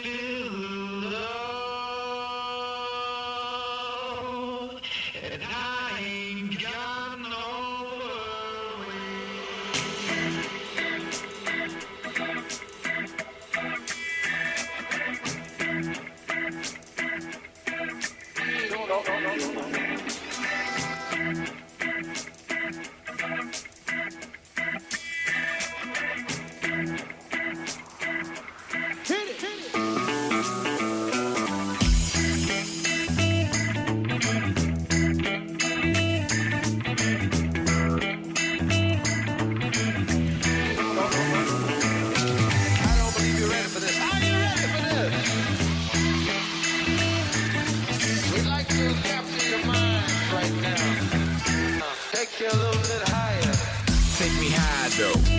feel love, and I ain't got no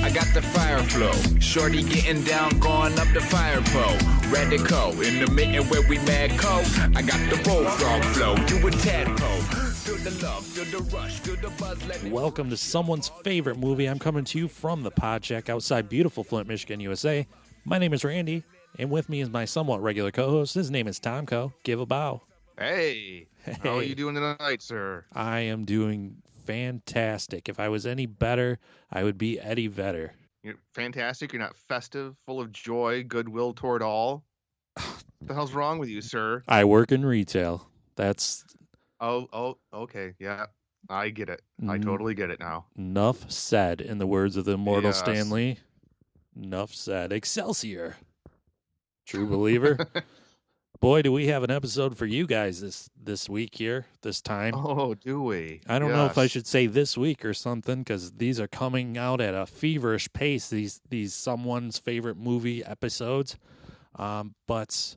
I got the fire flow. Shorty getting down, going up the fire pole. Radical in the mitten where we mad cold. I got the bullfrog flow. You a tadpole. Feel the love, feel the rush, feel the buzz. Welcome to someone's favorite movie. I'm coming to you from the Pod Shack outside beautiful Flint, Michigan, USA. My name is Randy, and with me is my somewhat regular co-host. His name is Tomko. Give a bow. Hey, how are you doing tonight, sir? I am doing fantastic. If I was any better, I would be Eddie Vedder. You're fantastic. You're not festive, full of joy, goodwill toward all. What the hell's wrong with you, sir? I work in retail. That's... Oh, okay. Yeah, I get it. I totally get it now. Enough said, in the words of the immortal Yes. Stan Lee. Enough said. Excelsior. True believer. Boy, do we have an episode for you guys this week here, this time. Oh, do we? I don't know if I should say this week or something, because these are coming out at a feverish pace, these someone's favorite movie episodes. But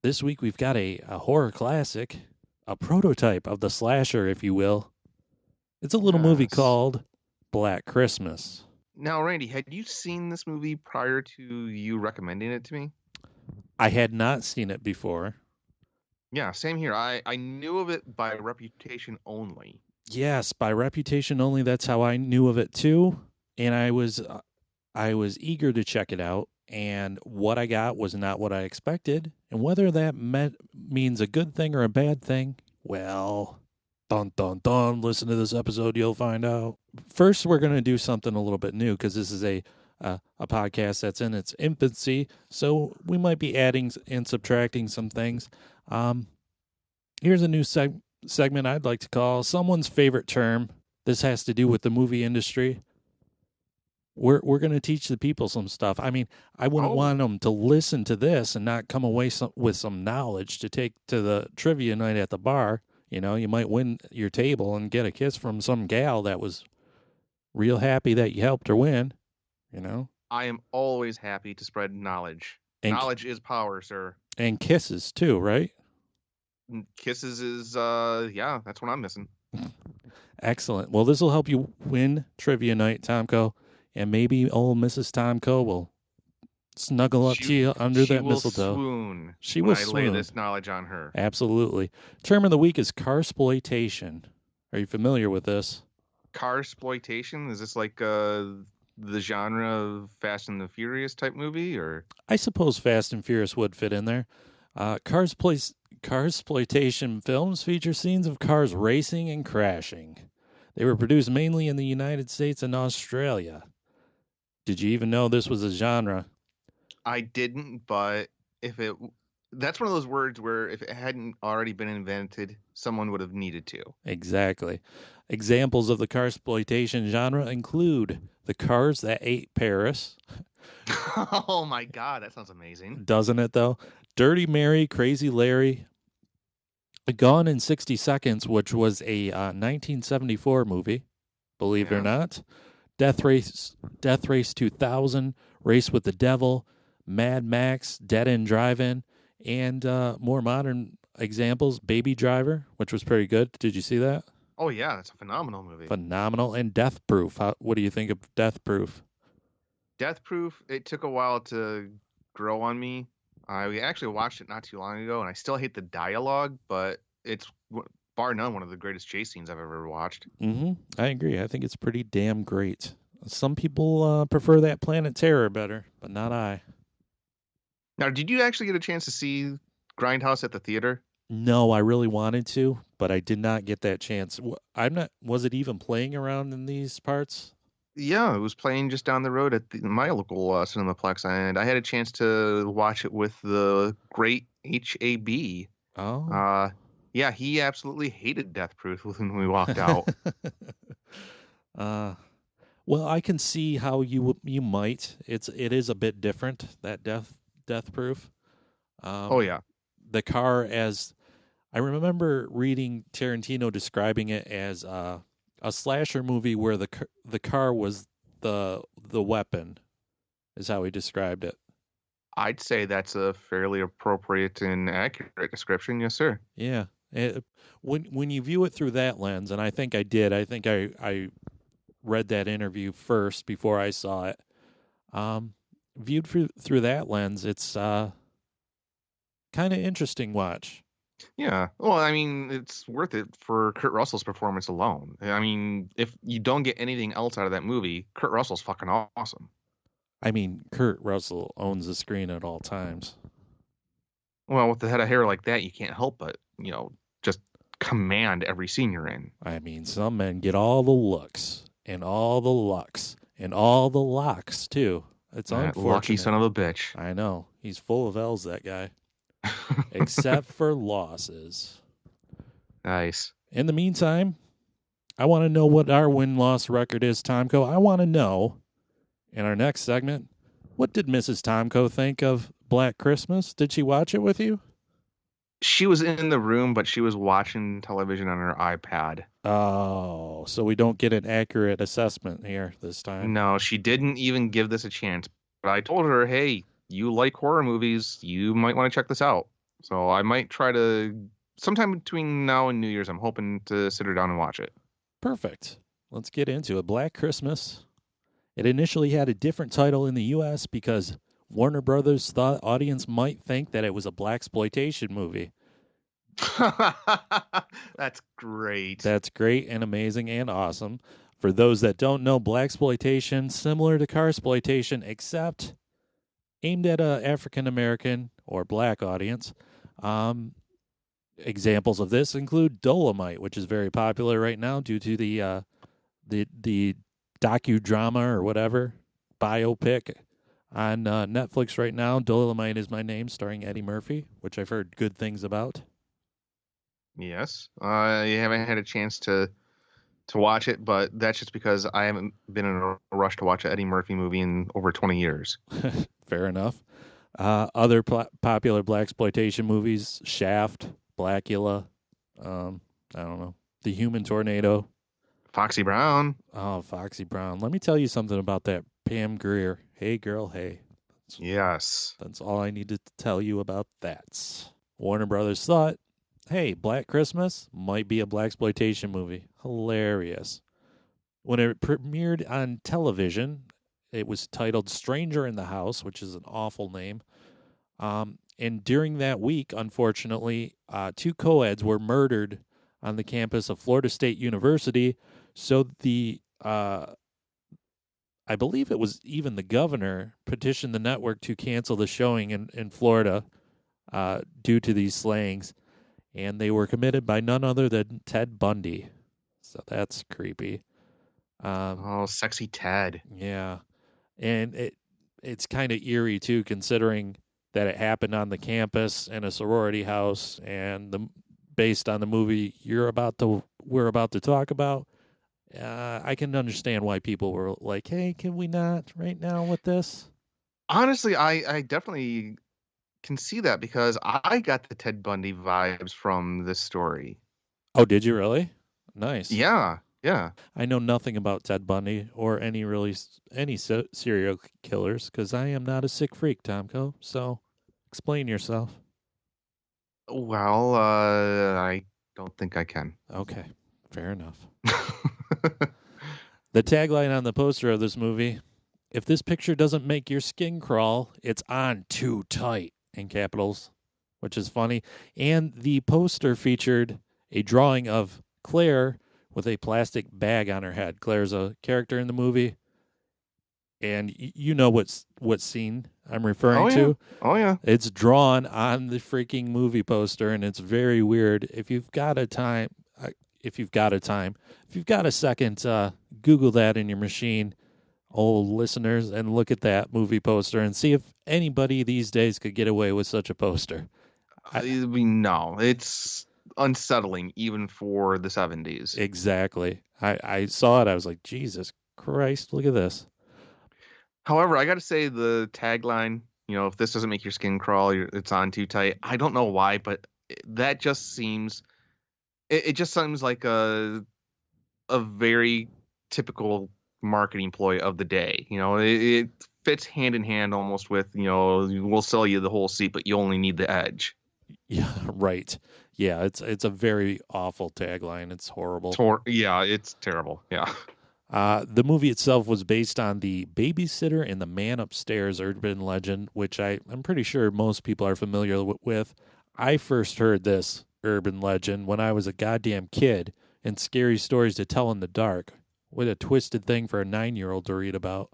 this week we've got a horror classic, a prototype of the slasher, if you will. It's a little movie called Black Christmas. Now, Randy, had you seen this movie prior to you recommending it to me? I had not seen it before. Yeah, same here. I knew of it by reputation only. Yes, by reputation only. That's how I knew of it too. And I was eager to check it out. And what I got was not what I expected. And whether that means a good thing or a bad thing, well, dun dun dun. Listen to this episode, you'll find out. First, we're going to do something a little bit new because this is a podcast that's in its infancy, so we might be adding and subtracting some things. Here's a new segment I'd like to call Someone's Favorite Term. This has to do with the movie industry. We're going to teach the people some stuff. I mean, I wouldn't want them to listen to this and not come away with some knowledge to take to the trivia night at the bar. You know, you might win your table and get a kiss from some gal that was real happy that you helped her win. You know, I am always happy to spread knowledge. Knowledge is power, sir. And kisses too, right? Kisses is, that's what I'm missing. Excellent. Well, this will help you win trivia night, Tomko, and maybe old Mrs. Tomko will snuggle up to you under that mistletoe. She will swoon. I lay this knowledge on her. Absolutely. Term of the week is carsploitation. Are you familiar with this? Carsploitation? Is this like the genre of Fast and the Furious type movie, or? I suppose Fast and Furious would fit in there. Carsploitation films feature scenes of cars racing and crashing. They were produced mainly in the United States and Australia. Did you even know this was a genre? I didn't, but that's one of those words where if it hadn't already been invented, someone would have needed to. Exactly. Examples of the carsploitation genre include The Cars That Ate Paris. Oh my God, that sounds amazing. Doesn't it, though? Dirty Mary, Crazy Larry, Gone in 60 Seconds, which was a 1974 movie, believe it or not. Death Race 2000, Race with the Devil, Mad Max, Dead End Drive-In, and more modern examples, Baby Driver, which was pretty good. Did you see that? Oh, yeah, that's a phenomenal movie. Phenomenal. And Death Proof. What do you think of Death Proof? Death Proof, it took a while to grow on me. I actually watched it not too long ago, and I still hate the dialogue, but it's, bar none, one of the greatest chase scenes I've ever watched. Mm-hmm. I agree. I think it's pretty damn great. Some people prefer that Planet Terror better, but not I. Now, did you actually get a chance to see Grindhouse at the theater? No, I really wanted to, but I did not get that chance. I'm not. Was it even playing around in these parts? Yeah, it was playing just down the road at my local Cinemaplex, and I had a chance to watch it with the great HAB. Oh. Uh, yeah, he absolutely hated Death Proof when we walked out. uh, well, I can see how you might. It is a bit different, that Death Proof. Oh yeah, The car, as I remember reading Tarantino describing it as a slasher movie where the car was the weapon, is how he described it. I'd say that's a fairly appropriate and accurate description. Yes, sir. Yeah. When you view it through that lens, and I think I did. I think I read that interview first before I saw it. Viewed through that lens, it's kind of interesting watch. Yeah. Well, I mean, it's worth it for Kurt Russell's performance alone. I mean, if you don't get anything else out of that movie, Kurt Russell's fucking awesome. I mean, Kurt Russell owns the screen at all times. Well, with the head of hair like that, you can't help but, just command every scene you're in. I mean, some men get all the looks and all the lucks and all the locks too. It's That unfortunate. lucky son of a bitch. I know. He's full of L's, that guy. Except for losses. Nice. In the meantime, I want to know what our win-loss record is, Tomko. I want to know, in our next segment, what did Mrs. Tomko think of Black Christmas? Did she watch it with you? She was in the room, but she was watching television on her iPad. Oh, so we don't get an accurate assessment here this time. No, she didn't even give this a chance. But I told her, hey, you like horror movies, you might want to check this out. So I might try to, sometime between now and New Year's, I'm hoping to sit her down and watch it. Perfect. Let's get into it. Black Christmas. It initially had a different title in the U.S. because Warner Brothers thought audience might think that it was a blaxploitation movie. That's great. That's great and amazing and awesome. For those that don't know, blaxploitation, similar to carsploitation, except aimed at a African American or black audience. Examples of this include Dolomite, which is very popular right now due to the docudrama or whatever biopic on Netflix right now. Dolomite Is My Name, starring Eddie Murphy, which I've heard good things about. Yes. You haven't had a chance to watch it, but that's just because I haven't been in a rush to watch an Eddie Murphy movie in over 20 years. Fair enough. Other popular blaxploitation movies: Shaft, Blackula, I don't know, The Human Tornado, Foxy Brown. Oh, Foxy Brown. Let me tell you something about that Pam Grier. Hey, girl, hey. Yes. That's all I need to tell you about that. Warner Brothers thought, hey, Black Christmas might be a blaxploitation movie. Hilarious. When it premiered on television, it was titled Stranger in the House, which is an awful name. And during that week, unfortunately, 2 co-eds were murdered on the campus of Florida State University. So I believe it was even the governor petitioned the network to cancel the showing in Florida due to these slayings. And they were committed by none other than Ted Bundy. So that's creepy. Sexy Ted. Yeah. And it's kind of eerie, too, considering that it happened on the campus in a sorority house and based on the movie we're about to talk about. I can understand why people were like, hey, can we not right now with this? Honestly, I definitely can see that because I got the Ted Bundy vibes from this story. Oh, did you really? Nice. Yeah. I know nothing about Ted Bundy or any serial killers because I am not a sick freak, Tomko. So explain yourself. Well, I don't think I can. Okay, fair enough. The tagline on the poster of this movie: if this picture doesn't make your skin crawl, it's on too tight, in capitals, which is funny. And the poster featured a drawing of Claire with a plastic bag on her head. Claire's a character in the movie, and you know what scene I'm referring yeah. to. Oh yeah. It's drawn on the freaking movie poster, and it's very weird. If you've got a second, Google that in your machine, old listeners, and look at that movie poster and see if anybody these days could get away with such a poster. No, it's unsettling even for the 70s. Exactly. I saw it. I was like, Jesus Christ, look at this. However, I got to say the tagline, if this doesn't make your skin crawl, it's on too tight. I don't know why, but that just seems it just seems like a very typical marketing ploy of the day. It fits hand in hand almost with, we'll sell you the whole seat, but you only need the edge. Yeah, right. Yeah, it's a very awful tagline. It's horrible. Yeah, it's terrible. Yeah. The movie itself was based on the Babysitter and the Man Upstairs urban legend, which I'm pretty sure most people are familiar with. I first heard this urban legend when I was a goddamn kid, and Scary Stories to Tell in the Dark. What a twisted thing for a 9-year-old to read about.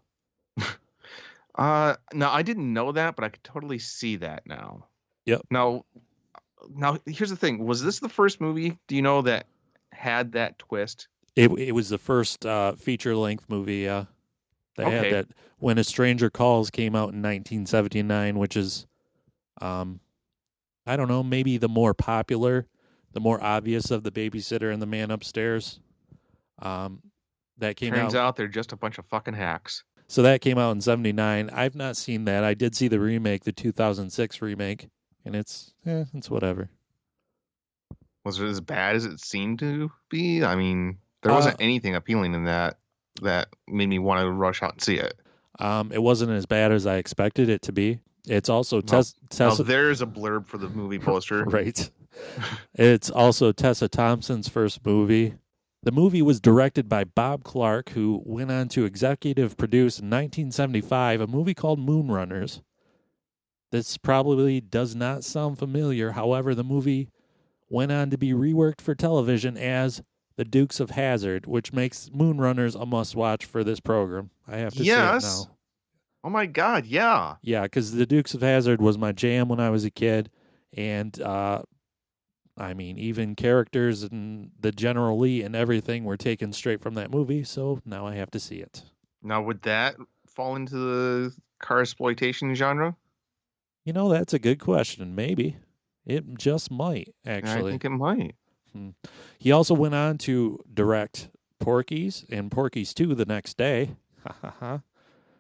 No, I didn't know that, but I could totally see that now. Yep. Now here's the thing. Was this the first movie, do you know, that had that twist? It was the first feature-length movie that had that. When a Stranger Calls came out in 1979, which is, I don't know, maybe the more popular, the more obvious of the Babysitter and the Man Upstairs. That came Turns out they're just a bunch of fucking hacks. So that came out in 79. I've not seen that. I did see the remake, the 2006 remake, and it's whatever. Was it as bad as it seemed to be? I mean, there wasn't anything appealing in that made me want to rush out and see it. It wasn't as bad as I expected it to be. It's also there's a blurb for the movie poster. Right. It's also Tessa Thompson's first movie. The movie was directed by Bob Clark, who went on to executive produce in 1975 a movie called Moonrunners. This probably does not sound familiar. However, the movie went on to be reworked for television as The Dukes of Hazzard, which makes Moonrunners a must-watch for this program. I have to say it now. Oh my God, yeah. Yeah, because The Dukes of Hazzard was my jam when I was a kid, and I mean, even characters and the General Lee and everything were taken straight from that movie, so now I have to see it. Now, would that fall into the car exploitation genre? That's a good question. Maybe. It just might, actually. I think it might. He also went on to direct Porky's and Porky's 2 the next day. Ha ha ha.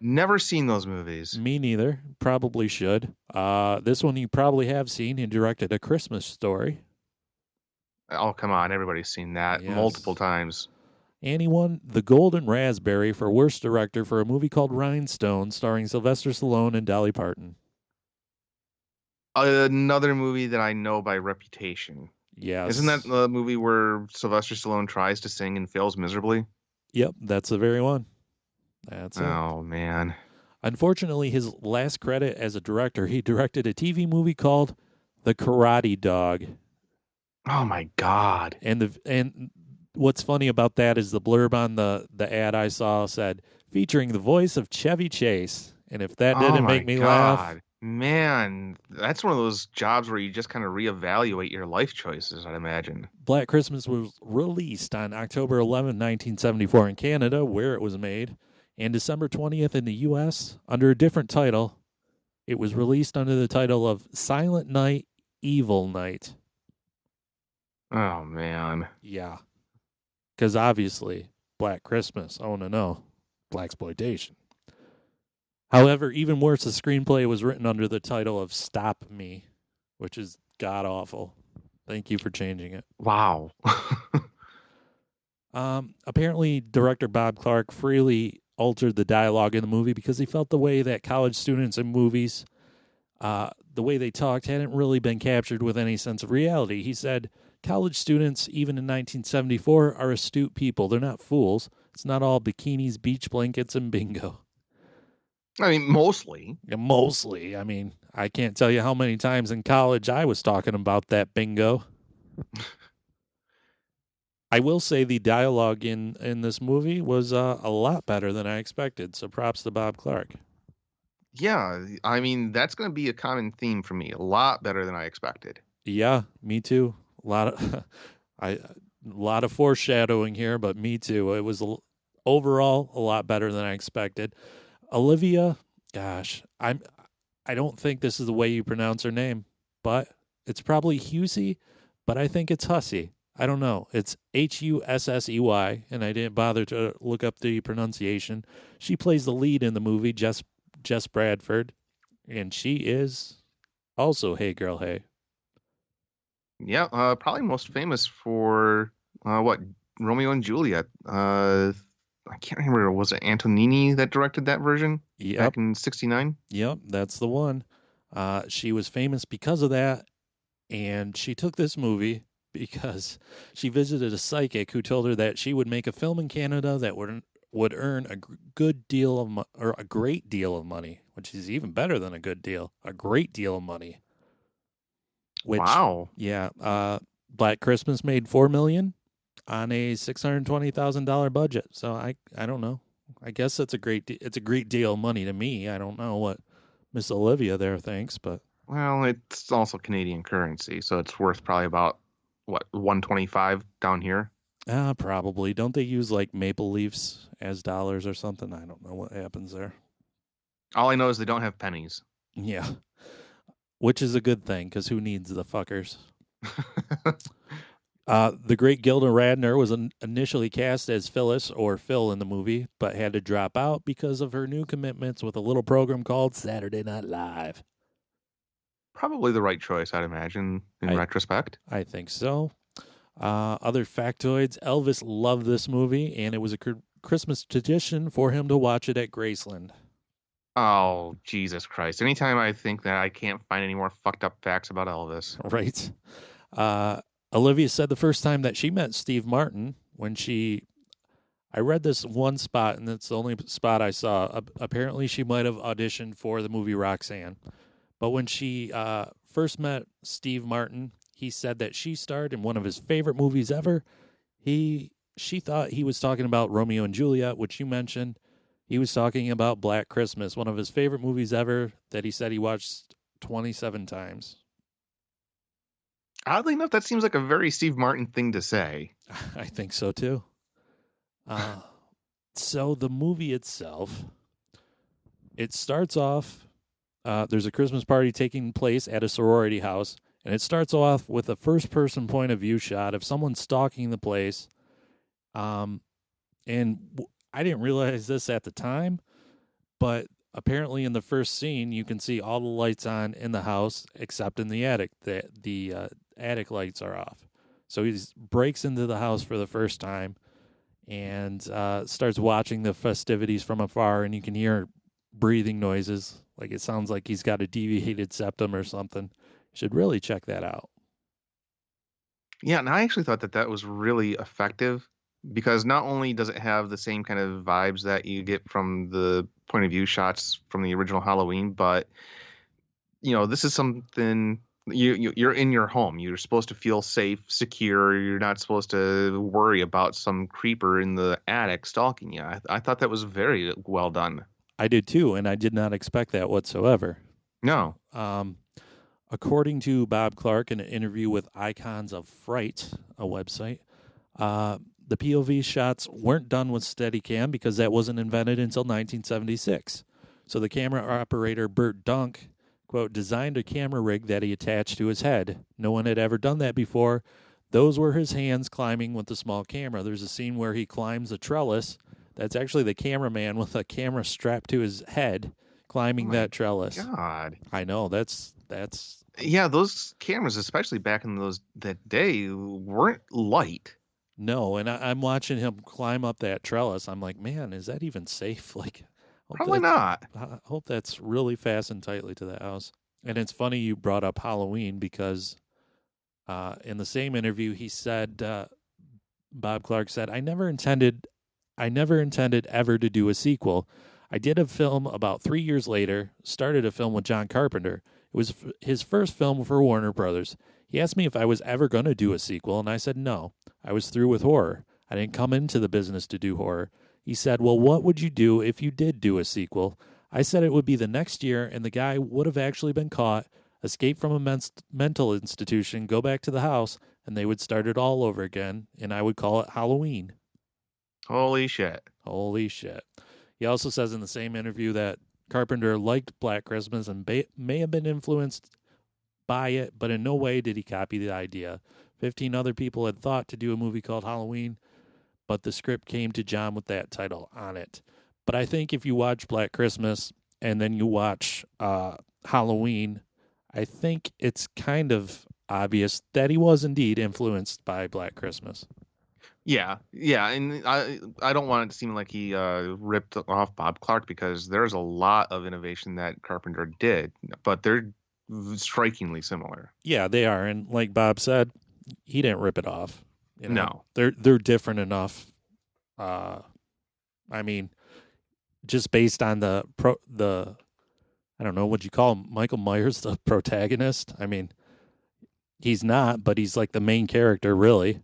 Never seen those movies. Me neither. Probably should. This one you probably have seen. He directed A Christmas Story. Oh, come on. Everybody's seen that multiple times. And he won the Golden Raspberry for Worst Director for a movie called Rhinestone, starring Sylvester Stallone and Dolly Parton. Another movie that I know by reputation. Yes. Isn't that the movie where Sylvester Stallone tries to sing and fails miserably? Yep, that's the very one. That's it. Oh, man. Unfortunately, his last credit as a director, he directed a TV movie called The Karate Dog. Oh, my God. And what's funny about that is the blurb on the ad I saw said, featuring the voice of Chevy Chase. And if that didn't make me laugh... Man, that's one of those jobs where you just kind of reevaluate your life choices, I'd imagine. Black Christmas was released on October 11, 1974 in Canada, where it was made, and December 20th in the U.S. under a different title. It was released under the title of Silent Night, Evil Night. Oh, man. Yeah. Because obviously, Black Christmas, oh no, blaxploitation. However, even worse, the screenplay was written under the title of Stop Me, which is god-awful. Thank you for changing it. Wow. Apparently, director Bob Clark freely altered the dialogue in the movie because he felt the way that college students in movies, the way they talked, hadn't really been captured with any sense of reality. He said, college students, even in 1974, are astute people. They're not fools. It's not all bikinis, beach blankets, and bingo. I mean, mostly. Yeah, mostly. I mean, I can't tell you how many times in college I was talking about that bingo. I will say the dialogue in this movie was a lot better than I expected, so props to Bob Clark. Yeah, I mean, that's going to be a common theme for me. A lot better than I expected. Yeah, me too. A lot of a lot of foreshadowing here, but me too. It was overall a lot better than I expected. Olivia, gosh, I don't think this is the way you pronounce her name, but it's probably Husey, but I think it's Hussey. I don't know. It's Hussey, and I didn't bother to look up the pronunciation. She plays the lead in the movie, Jess Bradford, and she is also Hey Girl Hey. Yeah, probably most famous for what Romeo and Juliet. I can't remember. Was it Antonini that directed that version Yep, back in '69? yep, that's the one. She was famous because of that, and she took this movie because she visited a psychic who told her that she would make a film in Canada that would earn good deal of or a great deal of money, which is even better than a good deal, a great deal of money. Which, Wow. yeah, Black Christmas made $4 million on a $620,000 budget. So I don't know. I guess it's a great deal of money to me. I don't know what Miss Olivia there thinks, but Well, it's also Canadian currency, so it's worth probably about what 125 down here. probably. Don't they use like maple leaves as dollars or something? I don't know what happens there. All I know is they don't have pennies. Yeah, which is a good thing because who needs the fuckers? The great Gilda Radner was initially cast as Phyllis or Phil in the movie, but had to drop out because of her new commitments with a little program called Saturday Night Live. Probably the right choice, I'd imagine, in retrospect. I think so. Other factoids: Elvis loved this movie, and it was a Christmas tradition for him to watch it at Graceland. Oh, Jesus Christ. Anytime I think that, I can't find any more fucked up facts about Elvis. Right. Olivia said the first time that she met Steve Martin I read this one spot, and it's the only spot I saw. Apparently, she might have auditioned for the movie Roxanne. But when she first met Steve Martin, he said that she starred in one of his favorite movies ever. She thought he was talking about Romeo and Juliet, which you mentioned. He was talking about Black Christmas, one of his favorite movies ever that he said he watched 27 times. Oddly enough, that seems like a very Steve Martin thing to say. I think so, too. So the movie itself, it starts off, there's a Christmas party taking place at a sorority house, and it starts off with a first-person point of view shot of someone stalking the place. And I didn't realize this at the time, but apparently in the first scene, you can see all the lights on in the house except in the attic. The attic lights are off. So he breaks into the house for the first time and starts watching the festivities from afar, and you can hear breathing noises. Like it sounds like he's got a deviated septum or something. You should really check that out. Yeah, and I actually thought that was really effective because not only does it have the same kind of vibes that you get from the point of view shots from the original Halloween, but this is something you're in your home. You're supposed to feel safe, secure. You're not supposed to worry about some creeper in the attic stalking you. I thought that was very well done. I did too, and I did not expect that whatsoever. No. According to Bob Clark in an interview with Icons of Fright, a website, the POV shots weren't done with Steadicam because that wasn't invented until 1976. So the camera operator, Burt Dunk, quote, designed a camera rig that he attached to his head. No one had ever done that before. Those were his hands climbing with the small camera. There's a scene where he climbs a trellis. That's actually the cameraman with a camera strapped to his head climbing that trellis. God. I know, that's Yeah, those cameras, especially back in that day, weren't light. No, and I'm watching him climb up that trellis. I'm like, man, is that even safe? Like, Probably not. I hope that's really fastened tightly to the house. And it's funny you brought up Halloween because in the same interview he said, Bob Clark said, I never intended ever to do a sequel. I did a film about 3 years later, started a film with John Carpenter. It was his first film for Warner Brothers. He asked me if I was ever going to do a sequel, and I said no. I was through with horror. I didn't come into the business to do horror. He said, well, what would you do if you did do a sequel? I said it would be the next year, and the guy would have actually been caught, escape from a mental institution, go back to the house, and they would start it all over again, and I would call it Halloween. Holy shit. Holy shit. He also says in the same interview that Carpenter liked Black Christmas and may have been influenced by it, but in no way did he copy the idea. 15 other people had thought to do a movie called Halloween, but the script came to John with that title on it. But I think if you watch Black Christmas and then you watch Halloween, I think it's kind of obvious that he was indeed influenced by Black Christmas. Yeah, and I don't want it to seem like he ripped off Bob Clark, because there's a lot of innovation that Carpenter did, but they're strikingly similar. Yeah, they are, and like Bob said, he didn't rip it off. You know? No, they're different enough. I mean, just based on the I don't know what you call him, Michael Myers, the protagonist. I mean, he's not, but he's like the main character, really.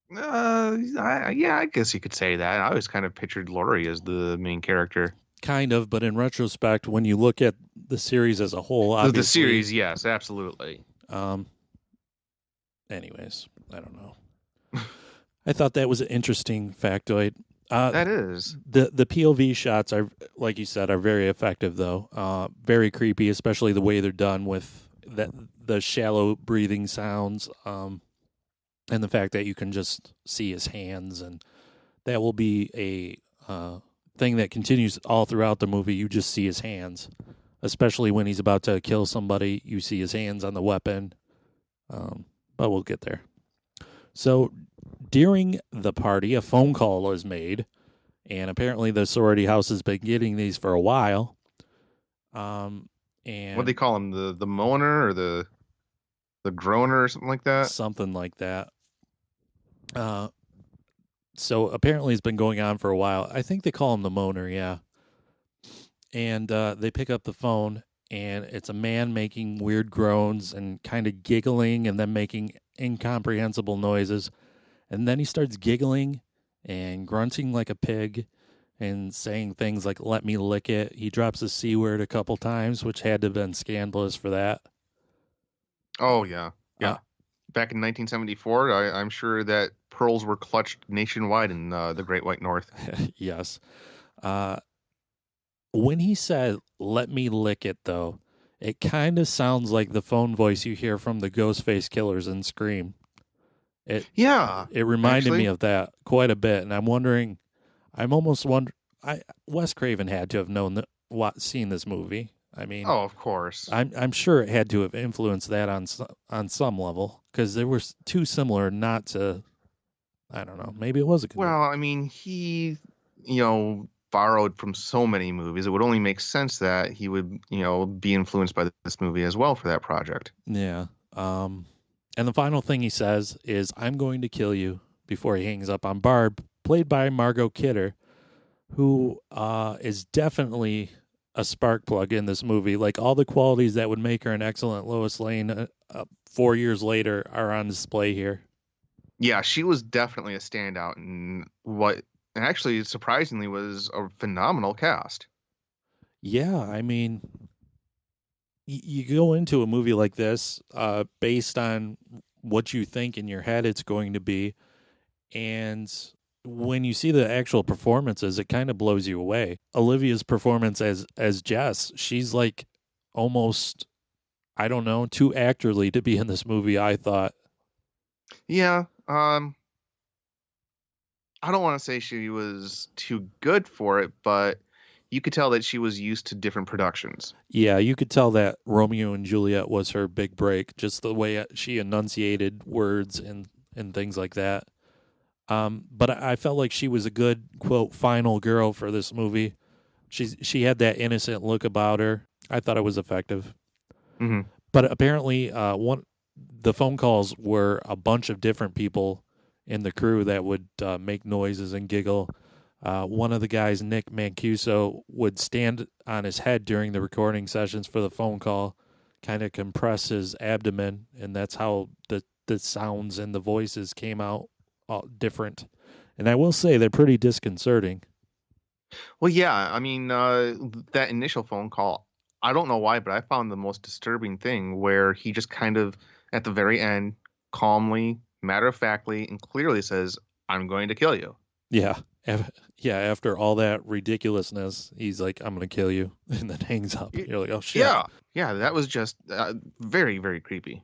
I guess you could say that. I always kind of pictured Laurie as the main character. Kind of, but in retrospect, when you look at the series as a whole, obviously, the series, yes, absolutely. Anyways, I don't know. I thought that was an interesting factoid. That is. The POV shots are, like you said, are very effective though. Very creepy, especially the way they're done with the shallow breathing sounds. And the fact that you can just see his hands, and that will be a thing that continues all throughout the movie. You just see his hands, especially when he's about to kill somebody. You see his hands on the weapon, but we'll get there. So during the party, a phone call was made, and apparently the sorority house has been getting these for a while. And what do they call him? The moaner or the groaner or something like that? Something like that. So apparently it's been going on for a while. I think they call him the moaner, yeah. And they pick up the phone, and it's a man making weird groans and kind of giggling and then making incomprehensible noises. And then he starts giggling and grunting like a pig and saying things like, "Let me lick it." He drops the C word a couple times, which had to have been scandalous for that. Oh, yeah. Yeah. Back in 1974, I'm sure that pearls were clutched nationwide in the Great White North. Yes. When he said, "Let me lick it," though, it kind of sounds like the phone voice you hear from the Ghostface Killers in Scream. It reminded me of that quite a bit, and I'm wondering, Wes Craven had to have seen this movie. I mean, oh, of course. I'm sure it had to have influenced that on some level, because they were too similar not to. I don't know. Maybe it was a good Well, I mean, he, borrowed from so many movies. It would only make sense that he would, be influenced by this movie as well for that project. Yeah. And the final thing he says is, "I'm going to kill you," before he hangs up on Barb, played by Margot Kidder, who is definitely a spark plug in this movie. Like, all the qualities that would make her an excellent Lois Lane 4 years later are on display here. Yeah, she was definitely a standout, and what actually surprisingly was a phenomenal cast. Yeah, I mean, you go into a movie like this based on what you think in your head it's going to be, and when you see the actual performances, it kind of blows you away. Olivia's performance as Jess, she's like almost, I don't know, too actorly to be in this movie, I thought. Yeah, I don't want to say she was too good for it, but you could tell that she was used to different productions. Yeah, you could tell that Romeo and Juliet was her big break, just the way she enunciated words and things like that. But I felt like she was a good, quote, final girl for this movie. She had that innocent look about her. I thought it was effective. Mm-hmm. But apparently, the phone calls were a bunch of different people in the crew that would make noises and giggle. One of the guys, Nick Mancuso, would stand on his head during the recording sessions for the phone call, kind of compress his abdomen, and that's how the sounds and the voices came out all different. And I will say they're pretty disconcerting. Well, yeah, I mean, that initial phone call, I don't know why, but I found the most disturbing thing where he just kind of, at the very end, calmly, matter-of-factly, and clearly says, I'm going to kill you. Yeah. Yeah, after all that ridiculousness, he's like, I'm going to kill you, and then hangs up. Y- You're like, oh, shit. Yeah, yeah, that was just very, very creepy.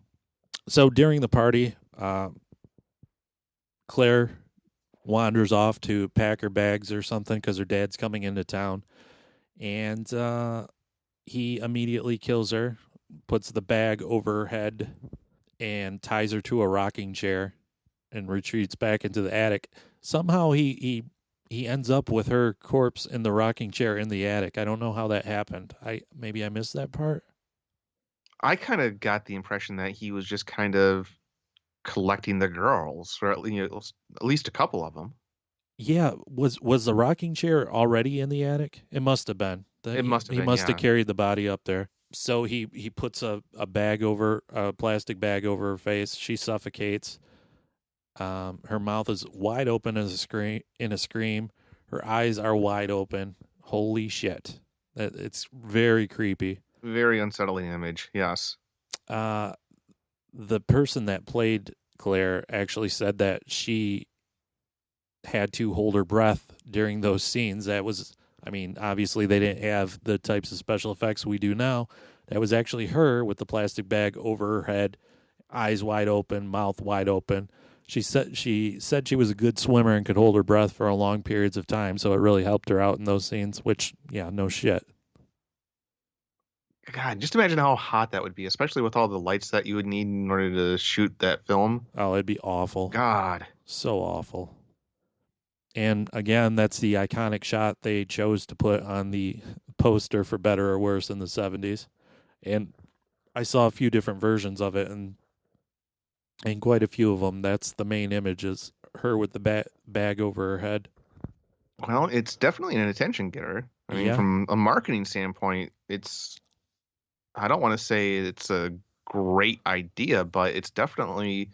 So during the party, Claire wanders off to pack her bags or something because her dad's coming into town. And he immediately kills her, puts the bag over her head, and ties her to a rocking chair and retreats back into the attic. Somehow he ends up with her corpse in the rocking chair in the attic. I don't know how that happened. Maybe I missed that part. I kind of got the impression that he was just kind of collecting the girls, or at least a couple of them. Yeah, was the rocking chair already in the attic? It must have been. It must have He been, must have yeah. carried the body up there. So he puts a plastic bag over her face. She suffocates. Her mouth is wide open as a scream. Her eyes are wide open. Holy shit! It's very creepy. Very unsettling image, yes. The person that played Claire actually said that she had to hold her breath during those scenes. That was, I mean, obviously they didn't have the types of special effects we do now. That was actually her with the plastic bag over her head, eyes wide open, mouth wide open. She said she was a good swimmer and could hold her breath for long periods of time, so it really helped her out in those scenes, which, yeah, no shit. God, just imagine how hot that would be, especially with all the lights that you would need in order to shoot that film. Oh, it'd be awful. God. So awful. And again, that's the iconic shot they chose to put on the poster for Better or Worse in the 70s. And I saw a few different versions of it, and quite a few of them, that's the main image, is her with the bag over her head. Well, it's definitely an attention getter. I mean, Yeah. from a marketing standpoint, I don't want to say it's a great idea, but it's definitely,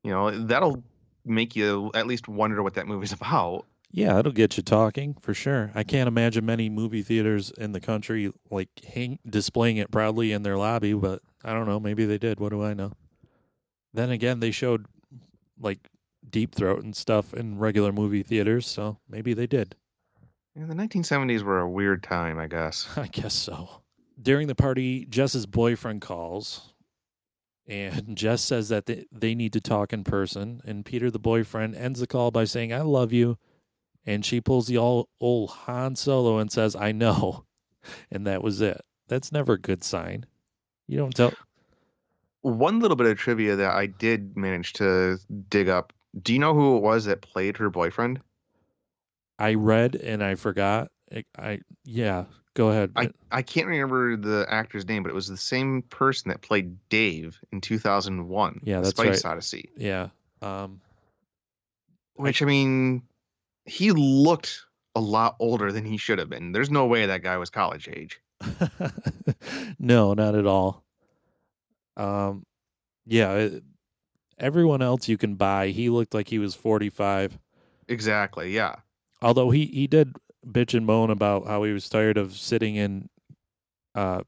that'll make you at least wonder what that movie's about. Yeah, it'll get you talking for sure. I can't imagine many movie theaters in the country like displaying it proudly in their lobby, but I don't know. Maybe they did. What do I know? Then again, they showed like Deep Throat and stuff in regular movie theaters, so maybe they did. Yeah, the 1970s were a weird time, I guess. I guess so. During the party, Jess's boyfriend calls, and Jess says that they need to talk in person, and Peter, the boyfriend, ends the call by saying, I love you, and she pulls the old Han Solo and says, I know, and that was it. That's never a good sign. You don't tell... One little bit of trivia that I did manage to dig up. Do you know who it was that played her boyfriend? I read and I forgot. Yeah, go ahead. I can't remember the actor's name, but it was the same person that played Dave in 2001. Yeah, that's Space right. Odyssey. Yeah. Which, I mean, he looked a lot older than he should have been. There's no way that guy was college age. No, not at all. Yeah, everyone else you can buy, he looked like he was 45. Exactly, yeah. Although he did bitch and moan about how he was tired of sitting in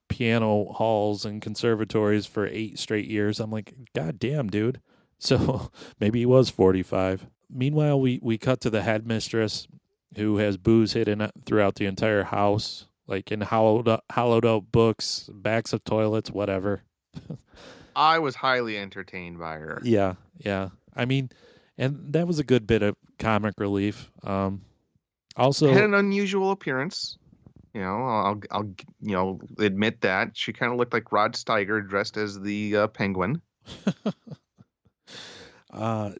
piano halls and conservatories for 8 straight years. I'm like, God damn, dude. So maybe he was 45. Meanwhile, we cut to the headmistress who has booze hidden throughout the entire house, like in hollowed out books, backs of toilets, whatever. I was highly entertained by her. Yeah. I mean, and that was a good bit of comic relief. Also, had an unusual appearance. I'll admit that she kind of looked like Rod Steiger dressed as the Penguin. And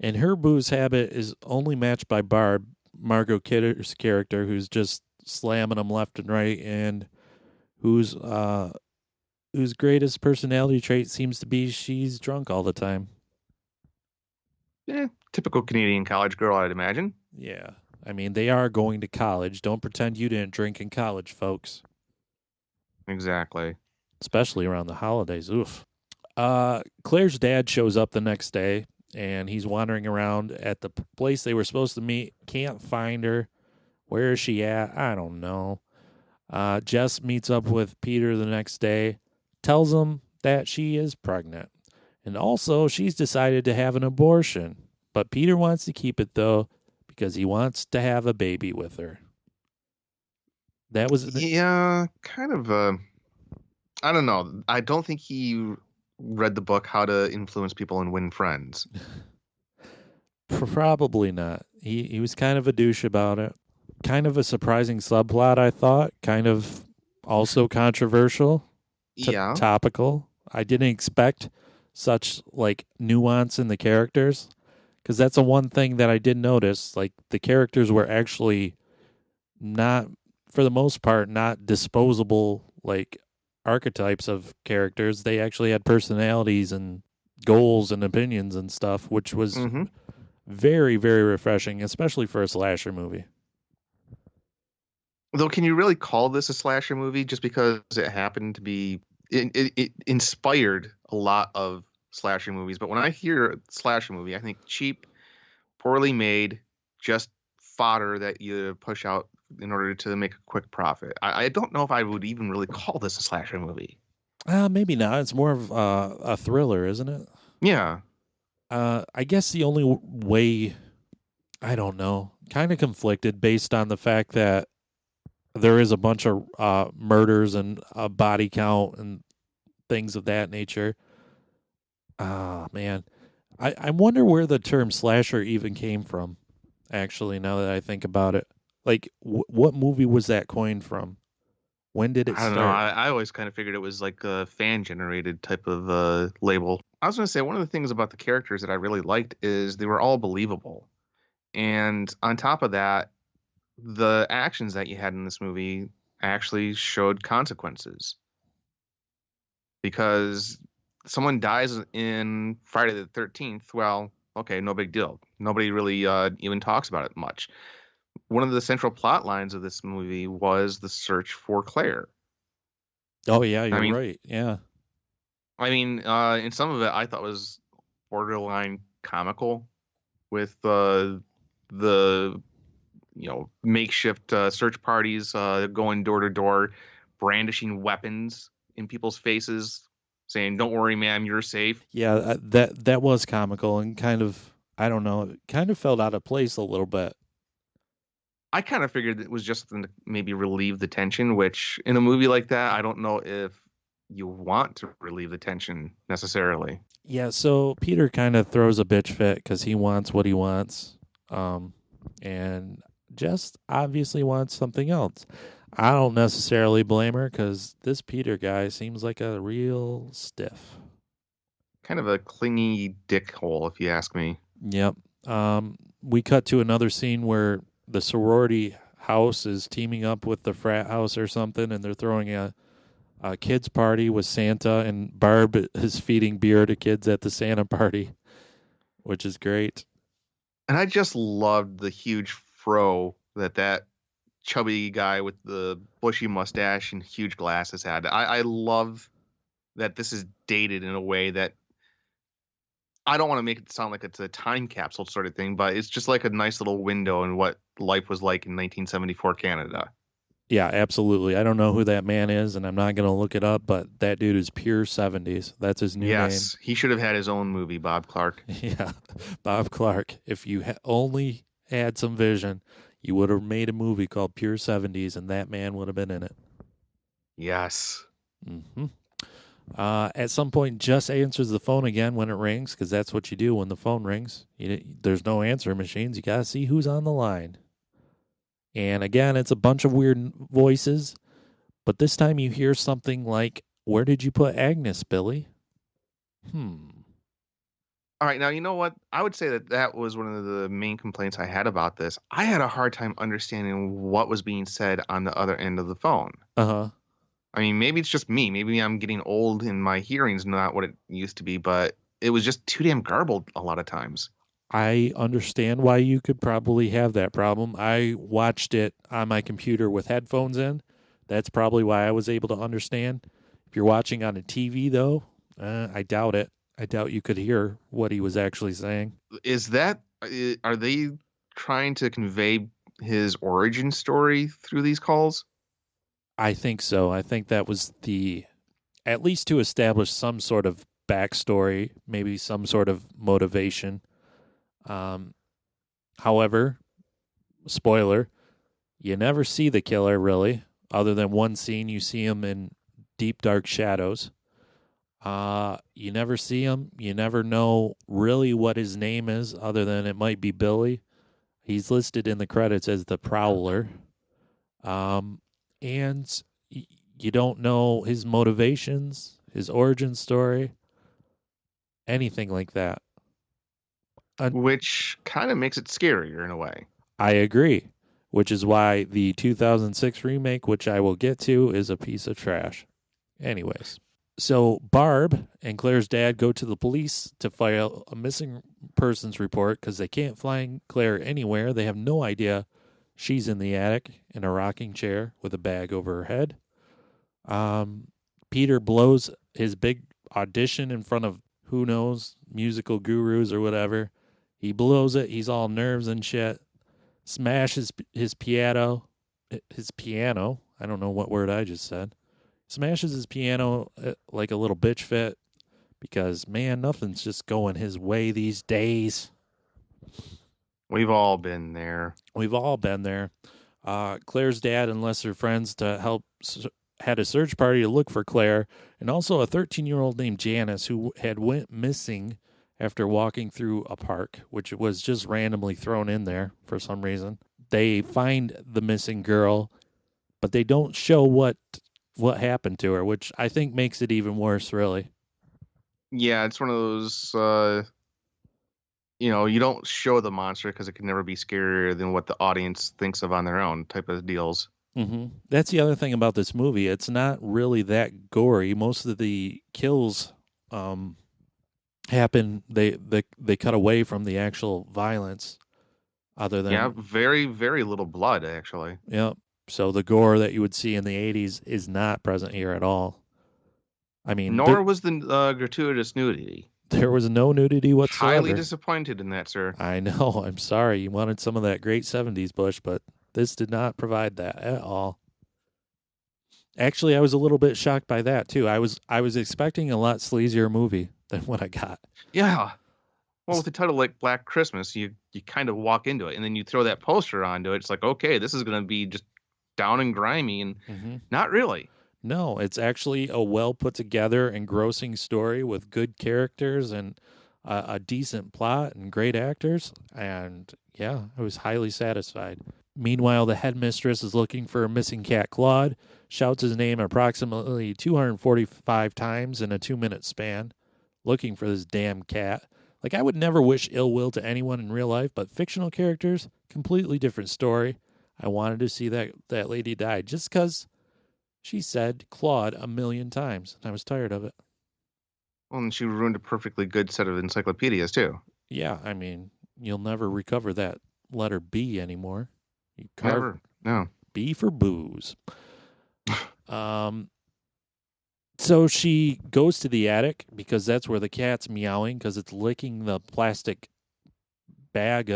her booze habit is only matched by Barb, Margot Kidder's character, who's just slamming them left and right, and whose greatest personality trait seems to be she's drunk all the time. Yeah, typical Canadian college girl, I'd imagine. Yeah. I mean, they are going to college. Don't pretend you didn't drink in college, folks. Exactly. Especially around the holidays. Oof. Claire's dad shows up the next day, and he's wandering around at the place they were supposed to meet. Can't find her. Where is she at? I don't know. Jess meets up with Peter the next day, tells him that she is pregnant. And also, she's decided to have an abortion. But Peter wants to keep it, though, because he wants to have a baby with her. That was... Yeah, kind of... I don't know. I don't think he read the book How to Influence People and Win Friends. Probably not. He was kind of a douche about it. Kind of a surprising subplot, I thought. Kind of also controversial. Yeah. Topical. I didn't expect such like nuance in the characters, because that's the one thing that I did notice. Like, the characters were actually not, for the most part, not disposable like archetypes of characters. They actually had personalities and goals and opinions and stuff, which was very, very refreshing, especially for a slasher movie. Though, can you really call this a slasher movie just because it happened to be... It inspired a lot of slasher movies, but when I hear slasher movie, I think cheap, poorly made, just fodder that you push out in order to make a quick profit. I don't know if I would even really call this a slasher movie. Maybe not. It's more of a thriller, isn't it? Yeah. I guess the only way, I don't know, kind of conflicted based on the fact that there is a bunch of murders and a body count and things of that nature. Man. I wonder where the term slasher even came from, actually, now that I think about it. Like, what movie was that coined from? When did it start? I don't know. I always kind of figured it was like a fan-generated type of label. I was going to say, one of the things about the characters that I really liked is they were all believable. And on top of that, the actions that you had in this movie actually showed consequences. Because someone dies in Friday the 13th, well, okay, no big deal. Nobody really even talks about it much. One of the central plot lines of this movie was the search for Claire. Oh, yeah, you're right. Yeah. I mean, in some of it, I thought was borderline comical with the makeshift search parties going door to door, brandishing weapons in people's faces, saying, "Don't worry, ma'am, you're safe." Yeah, that was comical and kind of, I don't know, it kind of felt out of place a little bit. I kind of figured it was just to maybe relieve the tension, which in a movie like that, I don't know if you want to relieve the tension necessarily. Yeah, so Peter kind of throws a bitch fit because he wants what he wants, and just obviously wants something else. I don't necessarily blame her, because this Peter guy seems like a real stiff. Kind of a clingy dickhole, if you ask me. Yep. We cut to another scene where the sorority house is teaming up with the frat house or something, and they're throwing a kids party with Santa, and Barb is feeding beer to kids at the Santa party, which is great. And I just loved the huge fro that chubby guy with the bushy mustache and huge glasses had. I love that this is dated in a way that, I don't want to make it sound like it's a time capsule sort of thing, but it's just like a nice little window in what life was like in 1974 Canada. Yeah, absolutely. I don't know who that man is, and I'm not going to look it up, but that dude is pure 70s. That's his new name. Yes, he should have had his own movie, Bob Clark. Yeah, Bob Clark. If you only had some vision, you would have made a movie called Pure 70s, and that man would have been in it. Yes. Mm-hmm. At some point, Jess answers the phone again when it rings, because that's what you do when the phone rings. There's no answer machines. You got to see who's on the line. And again, it's a bunch of weird voices, but this time you hear something like, "Where did you put Agnes, Billy?" All right, now, you know what? I would say that was one of the main complaints I had about this. I had a hard time understanding what was being said on the other end of the phone. Uh-huh. I mean, maybe it's just me. Maybe I'm getting old and my hearing's not what it used to be, but it was just too damn garbled a lot of times. I understand why you could probably have that problem. I watched it on my computer with headphones in. That's probably why I was able to understand. If you're watching on a TV, though, I doubt it. I doubt you could hear what he was actually saying. Is that are they trying to convey his origin story through these calls? I think so. I think that was at least to establish some sort of backstory, maybe some sort of motivation. However, spoiler, you never see the killer really, other than one scene. You see him in deep, dark shadows. You never see him. You never know really what his name is, other than it might be Billy. He's listed in the credits as the Prowler. And you don't know his motivations, his origin story, anything like that. Which kind of makes it scarier in a way. I agree, which is why the 2006 remake, which I will get to, is a piece of trash. Anyways, so Barb and Claire's dad go to the police to file a missing persons report because they can't find Claire anywhere. They have no idea she's in the attic in a rocking chair with a bag over her head. Peter blows his big audition in front of, who knows, musical gurus or whatever. He blows it. He's all nerves and shit. Smashes his piano. I don't know what word I just said. Smashes his piano like a little bitch fit because, man, nothing's just going his way these days. We've all been there. Claire's dad and lesser friends to help had a search party to look for Claire, and also a 13-year-old named Janice who had went missing after walking through a park, which was just randomly thrown in there for some reason. They find the missing girl, but they don't show what happened to her, which I think makes it even worse, really. Yeah, it's one of those, you don't show the monster because it can never be scarier than what the audience thinks of on their own type of deals. Mm-hmm. That's the other thing about this movie. It's not really that gory. Most of the kills happen, they cut away from the actual violence, other than very, very little blood actually. Yep. So the gore that you would see in the 80s is not present here at all. I mean, nor was the gratuitous nudity. There was no nudity whatsoever. Highly disappointed in that, sir. I know. I'm sorry. You wanted some of that great 70s Bush, but this did not provide that at all. Actually, I was a little bit shocked by that too. I was expecting a lot sleazier movie than what I got. Yeah. Well, with the title like Black Christmas, you kind of walk into it, and then you throw that poster onto it. It's like, okay, this is going to be just down and grimy, and not really. No, it's actually a well put together, engrossing story with good characters and a decent plot and great actors. And yeah, I was highly satisfied. Meanwhile, the headmistress is looking for a missing cat, Claude, shouts his name approximately 245 times in a 2-minute span, looking for this damn cat. Like, I would never wish ill will to anyone in real life, but fictional characters, completely different story. I wanted to see that lady die just because she said Claude 1,000,000 times, and I was tired of it. Well, and she ruined a perfectly good set of encyclopedias, too. Yeah, I mean, you'll never recover that letter B anymore. You Never. No. B for booze. So she goes to the attic because that's where the cat's meowing because it's licking the plastic bag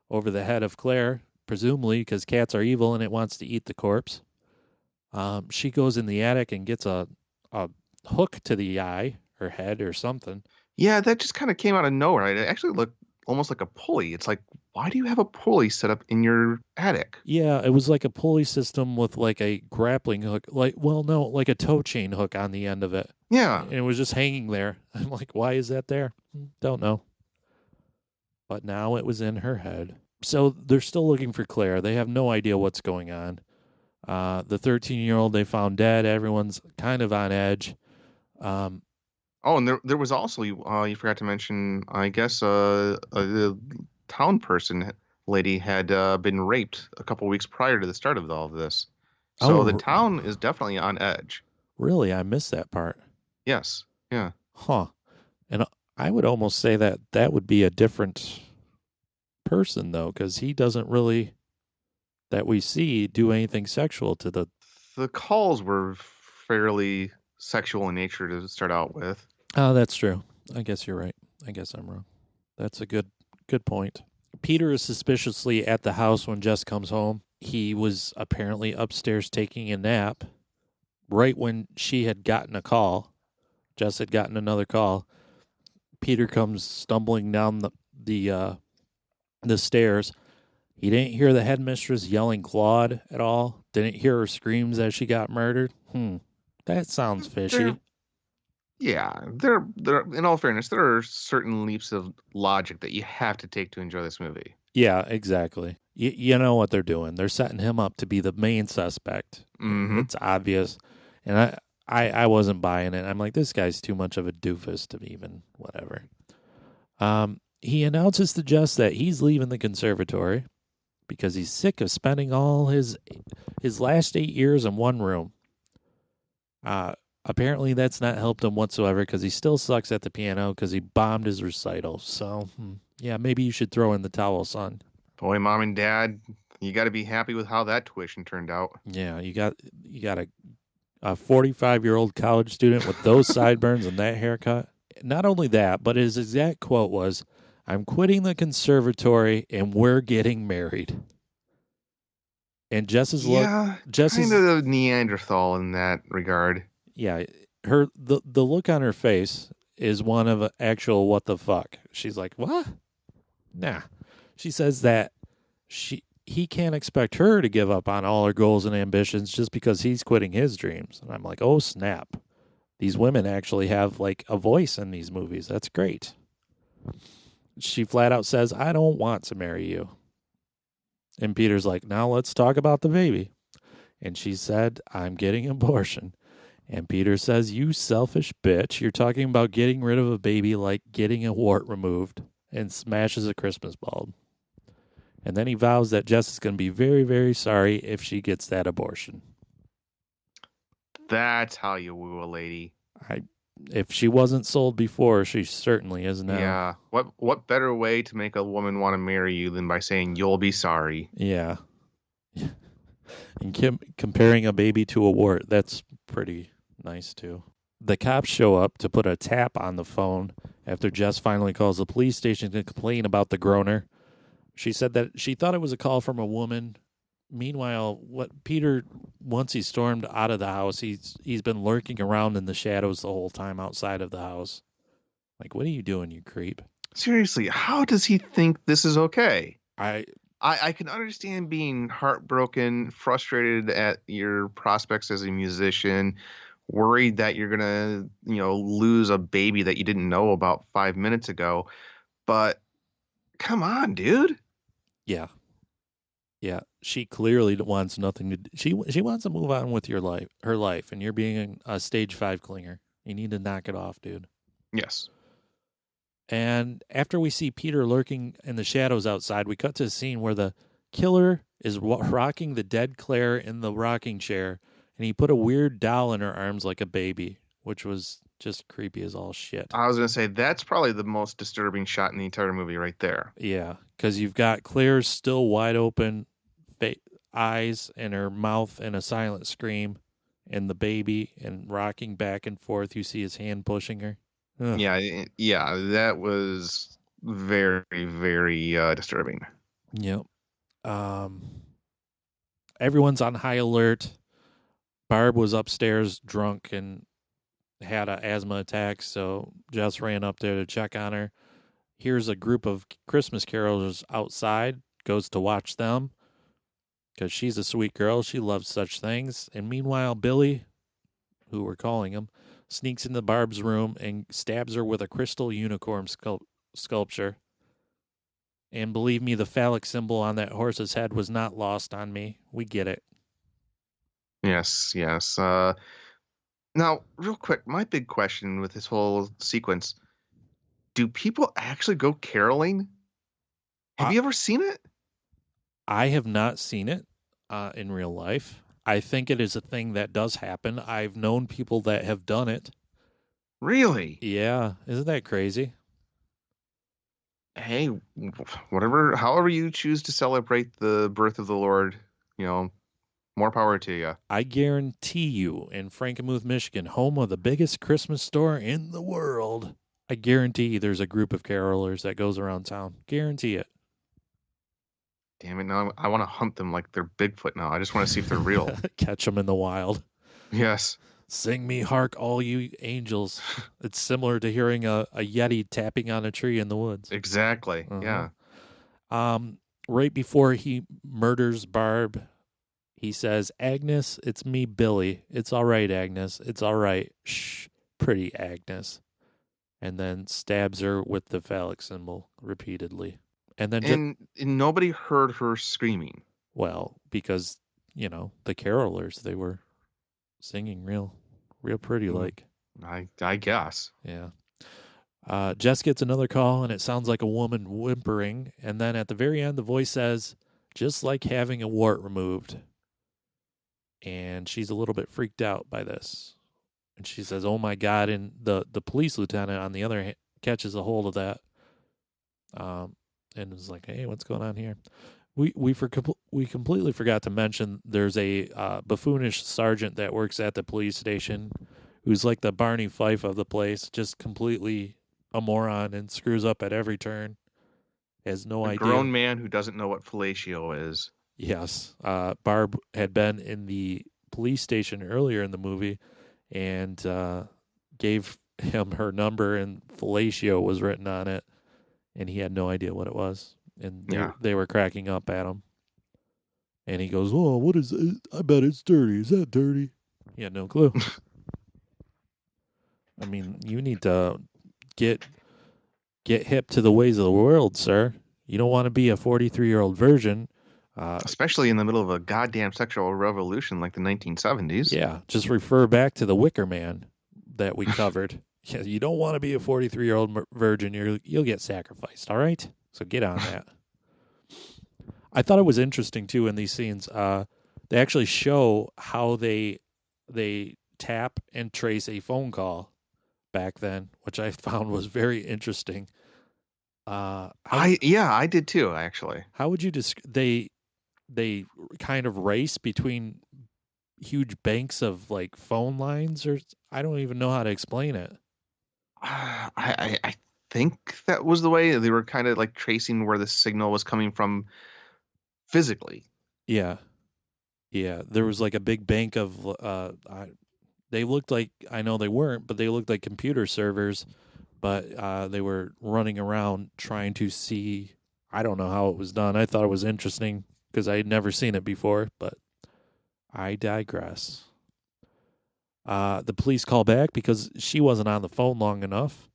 over the head of Claire, presumably because cats are evil and it wants to eat the corpse. She goes in the attic and gets a hook to the eye, her head or something. Yeah, that just kind of came out of nowhere. It actually looked almost like a pulley. It's like, why do you have a pulley set up in your attic? Yeah, it was like a pulley system with like a grappling hook, like a tow chain hook on the end of it. Yeah. And it was just hanging there. I'm like, why is that there? Don't know. But now it was in her head. So they're still looking for Claire. They have no idea what's going on. The 13-year-old they found dead. Everyone's kind of on edge. And there was also, you forgot to mention, I guess, the town person lady had been raped a couple weeks prior to the start of all of this. So the town is definitely on edge. Really? I missed that part. Yes. Yeah. Huh. And I would almost say that would be a different person, though, because he doesn't really, that we see, do anything sexual to the... The calls were fairly sexual in nature to start out with. Oh, that's true. I guess you're right. I guess I'm wrong. That's a good point. Peter is suspiciously at the house when Jess comes home. He was apparently upstairs taking a nap right when she had gotten a call. Jess had gotten another call. Peter comes stumbling down the stairs. He didn't hear the headmistress yelling Claude at all. Didn't hear her screams as she got murdered. That sounds fishy. They're in all fairness, there are certain leaps of logic that you have to take to enjoy this movie. Yeah, exactly. You know what they're doing. They're setting him up to be the main suspect. Mm-hmm. It's obvious. And I wasn't buying it. I'm like, this guy's too much of a doofus to even whatever. He announces to Jess that he's leaving the conservatory because he's sick of spending all his last 8 years in one room. Apparently that's not helped him whatsoever because he still sucks at the piano because he bombed his recital. So, yeah, maybe you should throw in the towel, son. Boy, Mom and Dad, you got to be happy with how that tuition turned out. Yeah, you got a 45-year-old college student with those sideburns and that haircut. Not only that, but his exact quote was, "I'm quitting the conservatory and we're getting married." And Jess's look, kind of a Neanderthal in that regard. Yeah, the look on her face is one of an actual what the fuck. She's like, what? Nah. She says that he can't expect her to give up on all her goals and ambitions just because he's quitting his dreams. And I'm like, oh snap. These women actually have like a voice in these movies. That's great. She flat out says, I don't want to marry you. And Peter's like, now let's talk about the baby. And she said, I'm getting an abortion. And Peter says, you selfish bitch. You're talking about getting rid of a baby like getting a wart removed, and smashes a Christmas bulb. And then he vows that Jess is going to be very, very sorry if she gets that abortion. That's how you woo a lady. If she wasn't sold before, she certainly is now. Yeah. What better way to make a woman want to marry you than by saying you'll be sorry? Yeah. And comparing a baby to a wart, that's pretty nice too. The cops show up to put a tap on the phone after Jess finally calls the police station to complain about the groaner. She said that she thought it was a call from a woman. Meanwhile, Peter, once he stormed out of the house, he's been lurking around in the shadows the whole time outside of the house. Like, what are you doing, you creep? Seriously, how does he think this is okay? I can understand being heartbroken, frustrated at your prospects as a musician, worried that you're going to, lose a baby that you didn't know about 5 minutes ago. But come on, dude. Yeah. Yeah. She clearly wants nothing to do. She wants to move on with her life, and you're being a stage 5 clinger. You need to knock it off, dude. Yes. And after we see Peter lurking in the shadows outside, we cut to a scene where the killer is rocking the dead Claire in the rocking chair, and he put a weird doll in her arms like a baby, which was just creepy as all shit. I was going to say, that's probably the most disturbing shot in the entire movie right there. Yeah, because you've got Claire's still wide open eyes and her mouth in a silent scream, and the baby and rocking back and forth. You see his hand pushing her. Ugh. Yeah, that was very, very disturbing. Yep. Everyone's on high alert. Barb was upstairs drunk and had an asthma attack, so Jess ran up there to check on her. Here's a group of Christmas carolers outside, goes to watch them, because she's a sweet girl. She loves such things. And meanwhile, Billy, who we're calling him, sneaks into Barb's room and stabs her with a crystal unicorn sculpture. And believe me, the phallic symbol on that horse's head was not lost on me. We get it. Yes. Now, real quick, my big question with this whole sequence, do people actually go caroling? Have you ever seen it? I have not seen it in real life. I think it is a thing that does happen. I've known people that have done it. Really? Yeah. Isn't that crazy? Hey, however you choose to celebrate the birth of the Lord, more power to you. I guarantee you, in Frankenmuth, Michigan, home of the biggest Christmas store in the world, I guarantee there's a group of carolers that goes around town. Guarantee it. Damn it! Now I want to hunt them like they're Bigfoot. Now I just want to see if they're real. Catch them in the wild. Yes. Sing me, hark, all you angels. It's similar to hearing a Yeti tapping on a tree in the woods. Exactly. Yeah. Right before he murders Barb, he says, Agnes, it's me, Billy. It's all right, Agnes. It's all right. Shh, pretty Agnes. And then stabs her with the phallic symbol repeatedly. And then And nobody heard her screaming. well, because, the carolers, they were singing real pretty like. I guess. Yeah. Jess gets another call, and it sounds like a woman whimpering. And then at the very end, the voice says, just like having a wart removed. And she's a little bit freaked out by this. And she says, oh, my God. And the police lieutenant, on the other hand, catches a hold of that. And is like, hey, what's going on here? We completely forgot to mention there's a buffoonish sergeant that works at the police station who's like the Barney Fife of the place, just completely a moron and screws up at every turn. Has no idea. A grown man who doesn't know what fellatio is. Yes. Barb had been in the police station earlier in the movie and gave him her number, and fellatio was written on it, and he had no idea what it was. And they were cracking up at him. And he goes, oh, what is it? I bet it's dirty. Is that dirty? He had no clue. I mean, you need to get hip to the ways of the world, sir. You don't want to be a 43-year-old virgin. Especially in the middle of a goddamn sexual revolution like the 1970s. Yeah, just refer back to the Wicker Man that we covered. Yeah, you don't want to be a 43-year-old virgin. You'll get sacrificed, all right? So get on that. I thought it was interesting, too, in these scenes. They actually show how they tap and trace a phone call back then, which I found was very interesting. I did too, actually. How would you they kind of race between huge banks of like phone lines, or I don't even know how to explain it. I think that was the way they were kind of like tracing where the signal was coming from physically. Yeah. There was like a big bank of they looked like, I know they weren't, but they looked like computer servers, but they were running around trying to see. I don't know how it was done. I thought it was interesting because I had never seen it before, but I digress. The police call back because she wasn't on the phone long enough.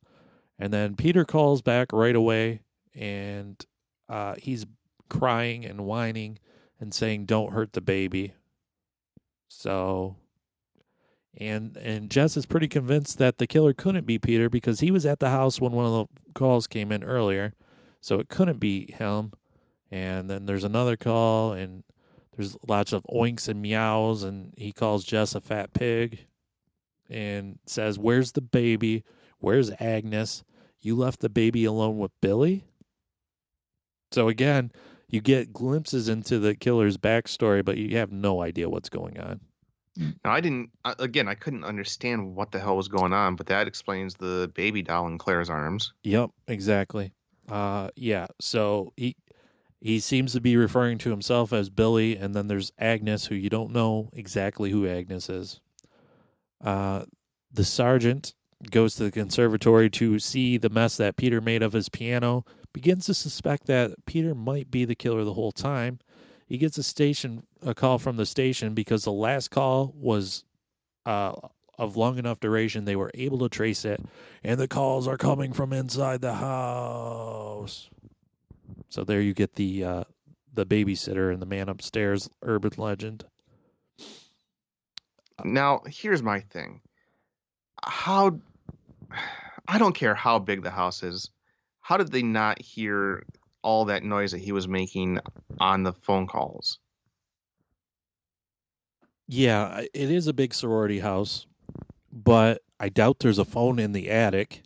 And then Peter calls back right away, and he's crying and whining and saying, don't hurt the baby. So, and Jess is pretty convinced that the killer couldn't be Peter because he was at the house when one of the calls came in earlier. So it couldn't be him. And then there's another call, and there's lots of oinks and meows, and he calls Jess a fat pig and says, where's the baby? Where's Agnes? You left the baby alone with Billy? So again, you get glimpses into the killer's backstory, but you have no idea what's going on. Now, I couldn't understand what the hell was going on, but that explains the baby doll in Claire's arms. Yep, exactly. So he seems to be referring to himself as Billy, and then there's Agnes, who you don't know exactly who Agnes is. The sergeant goes to the conservatory to see the mess that Peter made of his piano, begins to suspect that Peter might be the killer the whole time. He gets a call from the station because the last call was of long enough duration they were able to trace it, and the calls are coming from inside the house. So there you get the babysitter and the man upstairs urban legend. Now, here's my thing. I don't care how big the house is. How did they not hear all that noise that he was making on the phone calls? Yeah, it is a big sorority house, but I doubt there's a phone in the attic.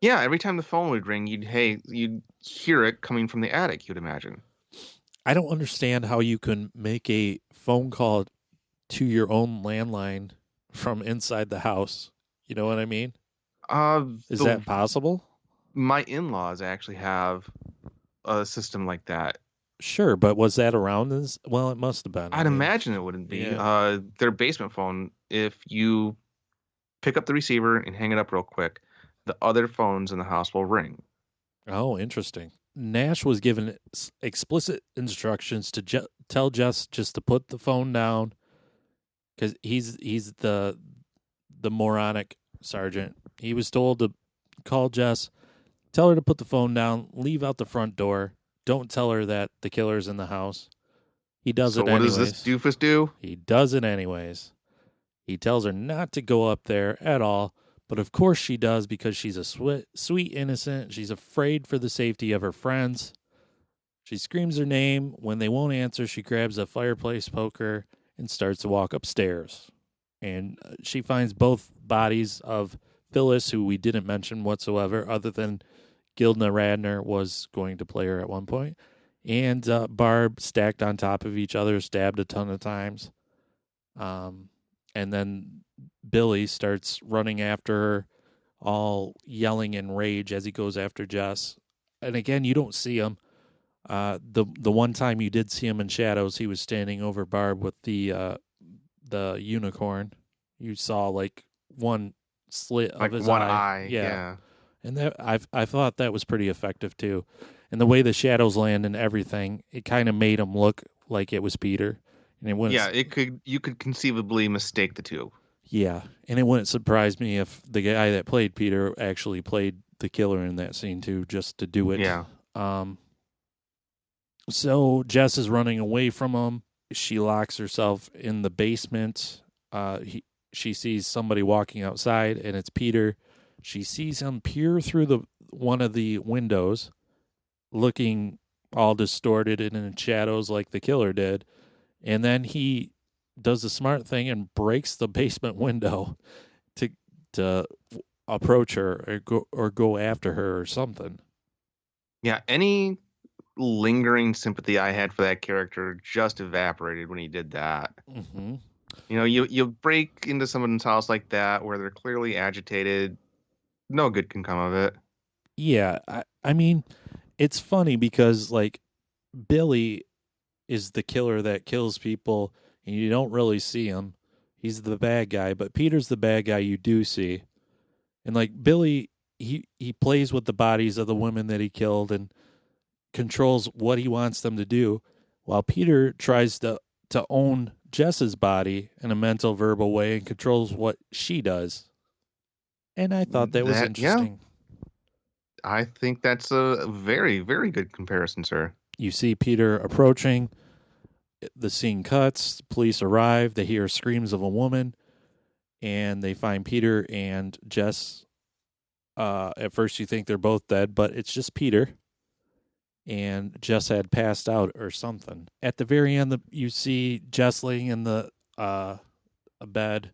Yeah, every time the phone would ring, you'd hear it coming from the attic, you'd imagine. I don't understand how you can make a phone call to your own landline from inside the house. You know what I mean? Is that possible? My in-laws actually have a system like that. Sure, but was that around? Well, it must have been. I'd imagine it wouldn't be. Yeah. Their basement phone, if you pick up the receiver and hang it up real quick, the other phones in the house will ring. Oh, interesting. Nash was given explicit instructions to tell Jess just to put the phone down because he's the moronic sergeant. He was told to call Jess, tell her to put the phone down, leave out the front door. Don't tell her that the killer's in the house. He does So it what anyways. does this doofus do? He does it anyways. He tells her not to go up there at all, but of course she does because she's a sweet innocent. She's afraid for the safety of her friends. She screams her name. When they won't answer, she grabs a fireplace poker and starts to walk upstairs. And she finds both bodies of Phyllis, who we didn't mention whatsoever, other than Gilda Radner was going to play her at one point, and Barb stacked on top of each other, stabbed a ton of times. And then Billy starts running after her, all yelling in rage as he goes after Jess. And again, you don't see him. The one time you did see him in shadows, he was standing over Barb with the unicorn. You saw like one slit Like of his one eye. Yeah. Yeah. And that I thought that was pretty effective too. And the way the shadows land and everything, it kind of made him look like it was Peter. And it wouldn't, you could conceivably mistake the two. Yeah, and it wouldn't surprise me if the guy that played Peter actually played the killer in that scene too, just to do it. Yeah. So Jess is running away from him. She locks herself in the basement. She sees somebody walking outside, and it's Peter. She sees him peer through one of the windows, looking all distorted and in shadows like the killer did. And then he does the smart thing and breaks the basement window to approach her or go after her or something. Yeah, any lingering sympathy I had for that character just evaporated when he did that. Mm-hmm. You know, you break into someone's house like that where they're clearly agitated. No good can come of it. Yeah, I mean, it's funny because, like, Billy is the killer that kills people, and you don't really see him. He's the bad guy, but Peter's the bad guy you do see. And, like, Billy, he plays with the bodies of the women that he killed and controls what he wants them to do, while Peter tries to own Jess's body in a mental, verbal way and controls what she does. And I thought that was interesting. Yeah. I think that's a very, very good comparison, sir. You see Peter approaching. The scene cuts. Police arrive. They hear screams of a woman. And they find Peter and Jess. At first you think they're both dead, but it's just Peter. And Jess had passed out or something. At the very end, you see Jess laying in a bed.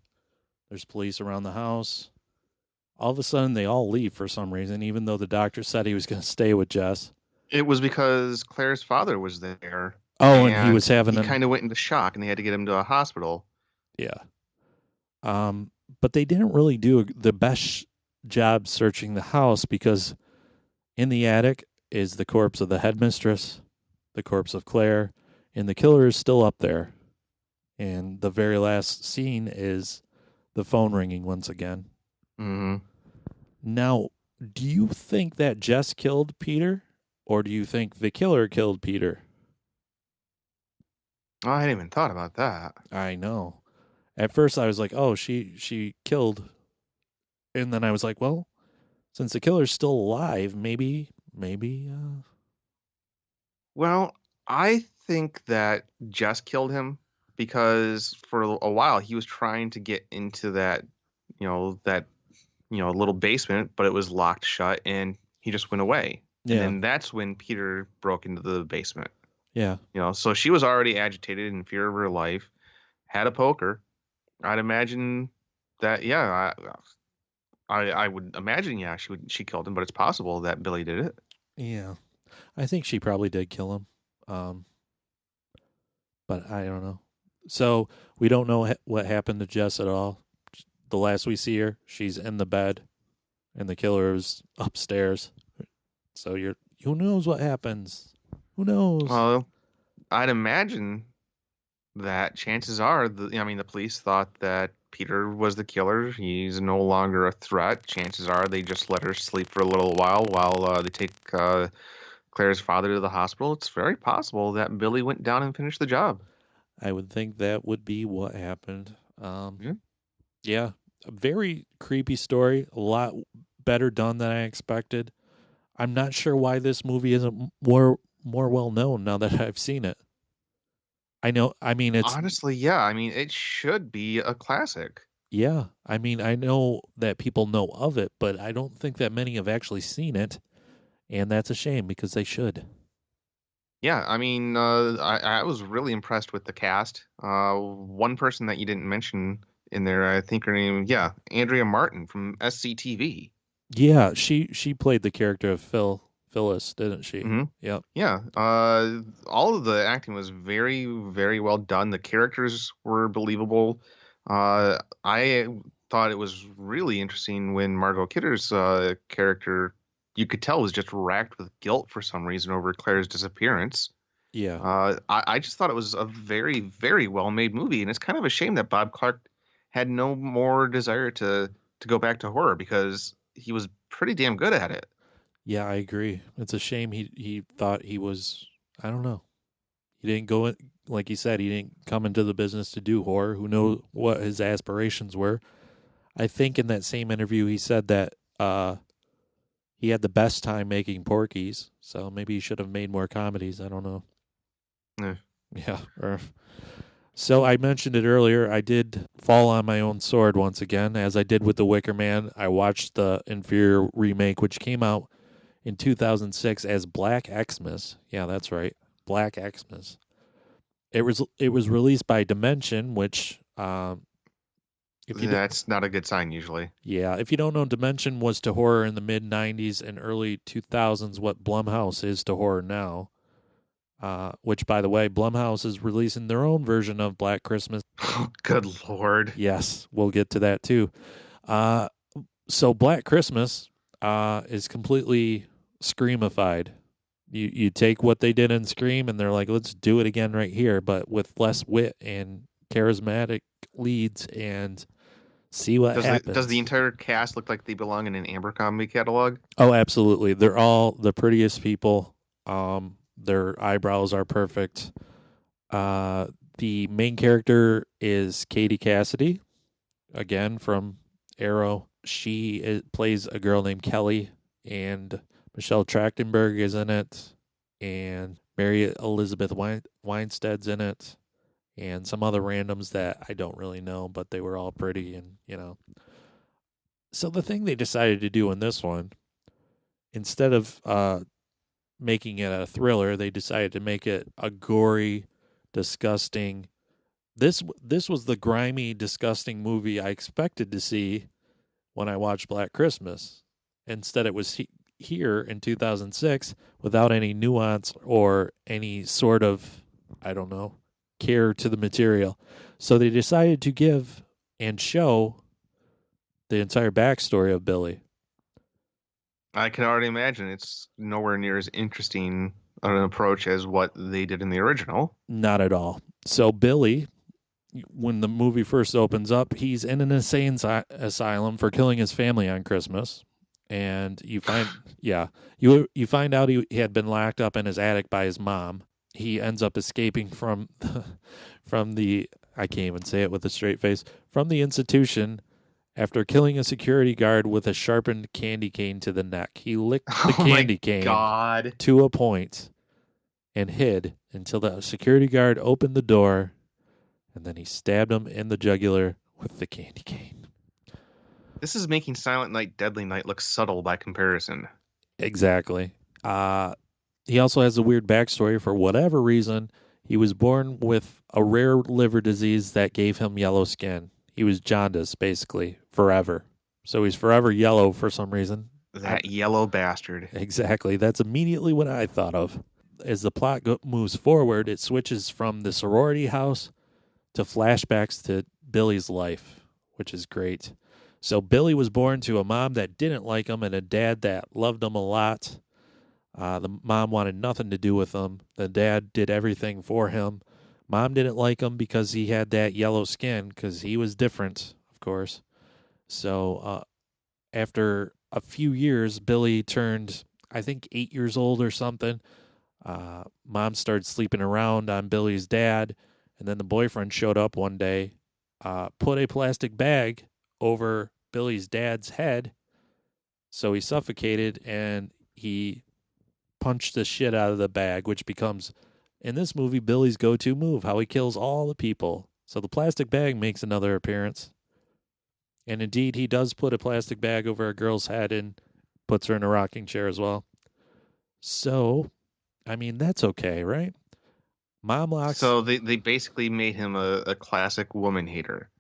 There's police around the house. All of a sudden, they all leave for some reason, even though the doctor said he was going to stay with Jess. It was because Claire's father was there. Oh, and he was having he kind of went into shock, and they had to get him to a hospital. Yeah. But they didn't really do the best job searching the house because in the attic is the corpse of the headmistress, the corpse of Claire, and the killer is still up there. And the very last scene is the phone ringing once again. Mm-hmm. Now, do you think that Jess killed Peter, or do you think the killer killed Peter? Oh, I hadn't even thought about that. I know. At first, I was like, "Oh, she killed," and then I was like, "Well, since the killer's still alive, maybe." Well, I think that Jess killed him because for a while he was trying to get into that little basement, but it was locked shut, and he just went away. Yeah. And that's when Peter broke into the basement. Yeah. So she was already agitated in fear of her life, had a poker. I'd imagine that, yeah, I would imagine, yeah, she killed him, but it's possible that Billy did it. Yeah. I think she probably did kill him. But I don't know. So we don't know what happened to Jess at all. The last we see her, she's in the bed and the killer is upstairs. So who knows what happens? Who knows? Well, I'd imagine that chances are, the police thought that Peter was the killer. He's no longer a threat. Chances are they just let her sleep for a little while they take Claire's father to the hospital. It's very possible that Billy went down and finished the job. I would think that would be what happened. Yeah. Yeah, a very creepy story. A lot better done than I expected. I'm not sure why this movie isn't more well known now that I've seen it. I know. I mean, it's Honestly, yeah. I mean, it should be a classic. yeah. I mean, I know that people know of it, but I don't think that many have actually seen it, and that's a shame because they should. Yeah, I mean, I was really impressed with the cast. One person that you didn't mention in there, I think her name, yeah, Andrea Martin from SCTV. Yeah, she played the character of Phyllis, didn't she? Mm-hmm. Yep. Yeah, all of the acting was very, very well done. The characters were believable. I thought it was really interesting when Margot Kidder's character, you could tell, was just racked with guilt for some reason over Claire's disappearance. Yeah. I just thought it was a very, very well-made movie, and it's kind of a shame that Bob Clark had no more desire to go back to horror because he was pretty damn good at it. Yeah, I agree. It's a shame he thought he was, I don't know. He didn't go in, like he said, he didn't come into the business to do horror. Who knows what his aspirations were. I think in that same interview he said that he had the best time making Porky's, so maybe he should have made more comedies. I don't know. Yeah. So I mentioned it earlier. I did fall on my own sword once again, as I did with The Wicker Man. I watched the inferior remake, which came out in 2006 as Black Xmas. Yeah, that's right, Black Xmas. It was released by Dimension, which That's not a good sign usually. Yeah, if you don't know, Dimension was to horror in the mid-90s and early 2000s what Blumhouse is to horror now. Which, by the way, Blumhouse is releasing their own version of Black Christmas. Oh, good Lord. Yes, we'll get to that too. So Black Christmas is completely Screamified. You take what they did in Scream and they're like, let's do it again right here, but with less wit and charismatic leads and see what happens. Does the entire cast look like they belong in an Abercrombie catalog? Oh, absolutely. They're all the prettiest people. Their eyebrows are perfect. The main character is Katie Cassidy, again from Arrow. She plays a girl named Kelly, and Michelle Trachtenberg is in it, and Mary Elizabeth Weinsted's in it, and some other randoms that I don't really know, but they were all pretty, and So the thing they decided to do in this one, instead of making it a thriller, they decided to make it a gory, disgusting. This was the grimy, disgusting movie I expected to see when I watched Black Christmas. Instead, it was here in 2006 without any nuance or any sort of, I don't know, care to the material. So they decided to give and show the entire backstory of Billy. I can already imagine it's nowhere near as interesting an approach as what they did in the original. Not at all. So Billy, when the movie first opens up, he's in an insane asylum for killing his family on Christmas. And you find, you find out he had been locked up in his attic by his mom. He ends up escaping from the, I can't even say it with a straight face, from the institution after killing a security guard with a sharpened candy cane to the neck. He licked the candy cane to a point and hid until the security guard opened the door, and then he stabbed him in the jugular with the candy cane. This is making Silent Night, Deadly Night look subtle by comparison. Exactly. He also has a weird backstory. For whatever reason, he was born with a rare liver disease that gave him yellow skin. He was jaundiced, basically, forever. So he's forever yellow for some reason. That yellow bastard. Exactly. That's immediately what I thought of. As the plot moves forward, it switches from the sorority house to flashbacks to Billy's life, which is great. So Billy was born to a mom that didn't like him and a dad that loved him a lot. The mom wanted nothing to do with him. The dad did everything for him. Mom didn't like him because he had that yellow skin, because he was different, of course. So after a few years, Billy turned, I think, 8 years old or something. Mom started sleeping around on Billy's dad, and then the boyfriend showed up one day, put a plastic bag over Billy's dad's head, so he suffocated, and he punched the shit out of the bag, which becomes, in this movie, Billy's go-to move, how he kills all the people. So the plastic bag makes another appearance. And indeed, he does put a plastic bag over a girl's head and puts her in a rocking chair as well. So, I mean, that's okay, right? Mom locks... So they basically made him a classic woman hater.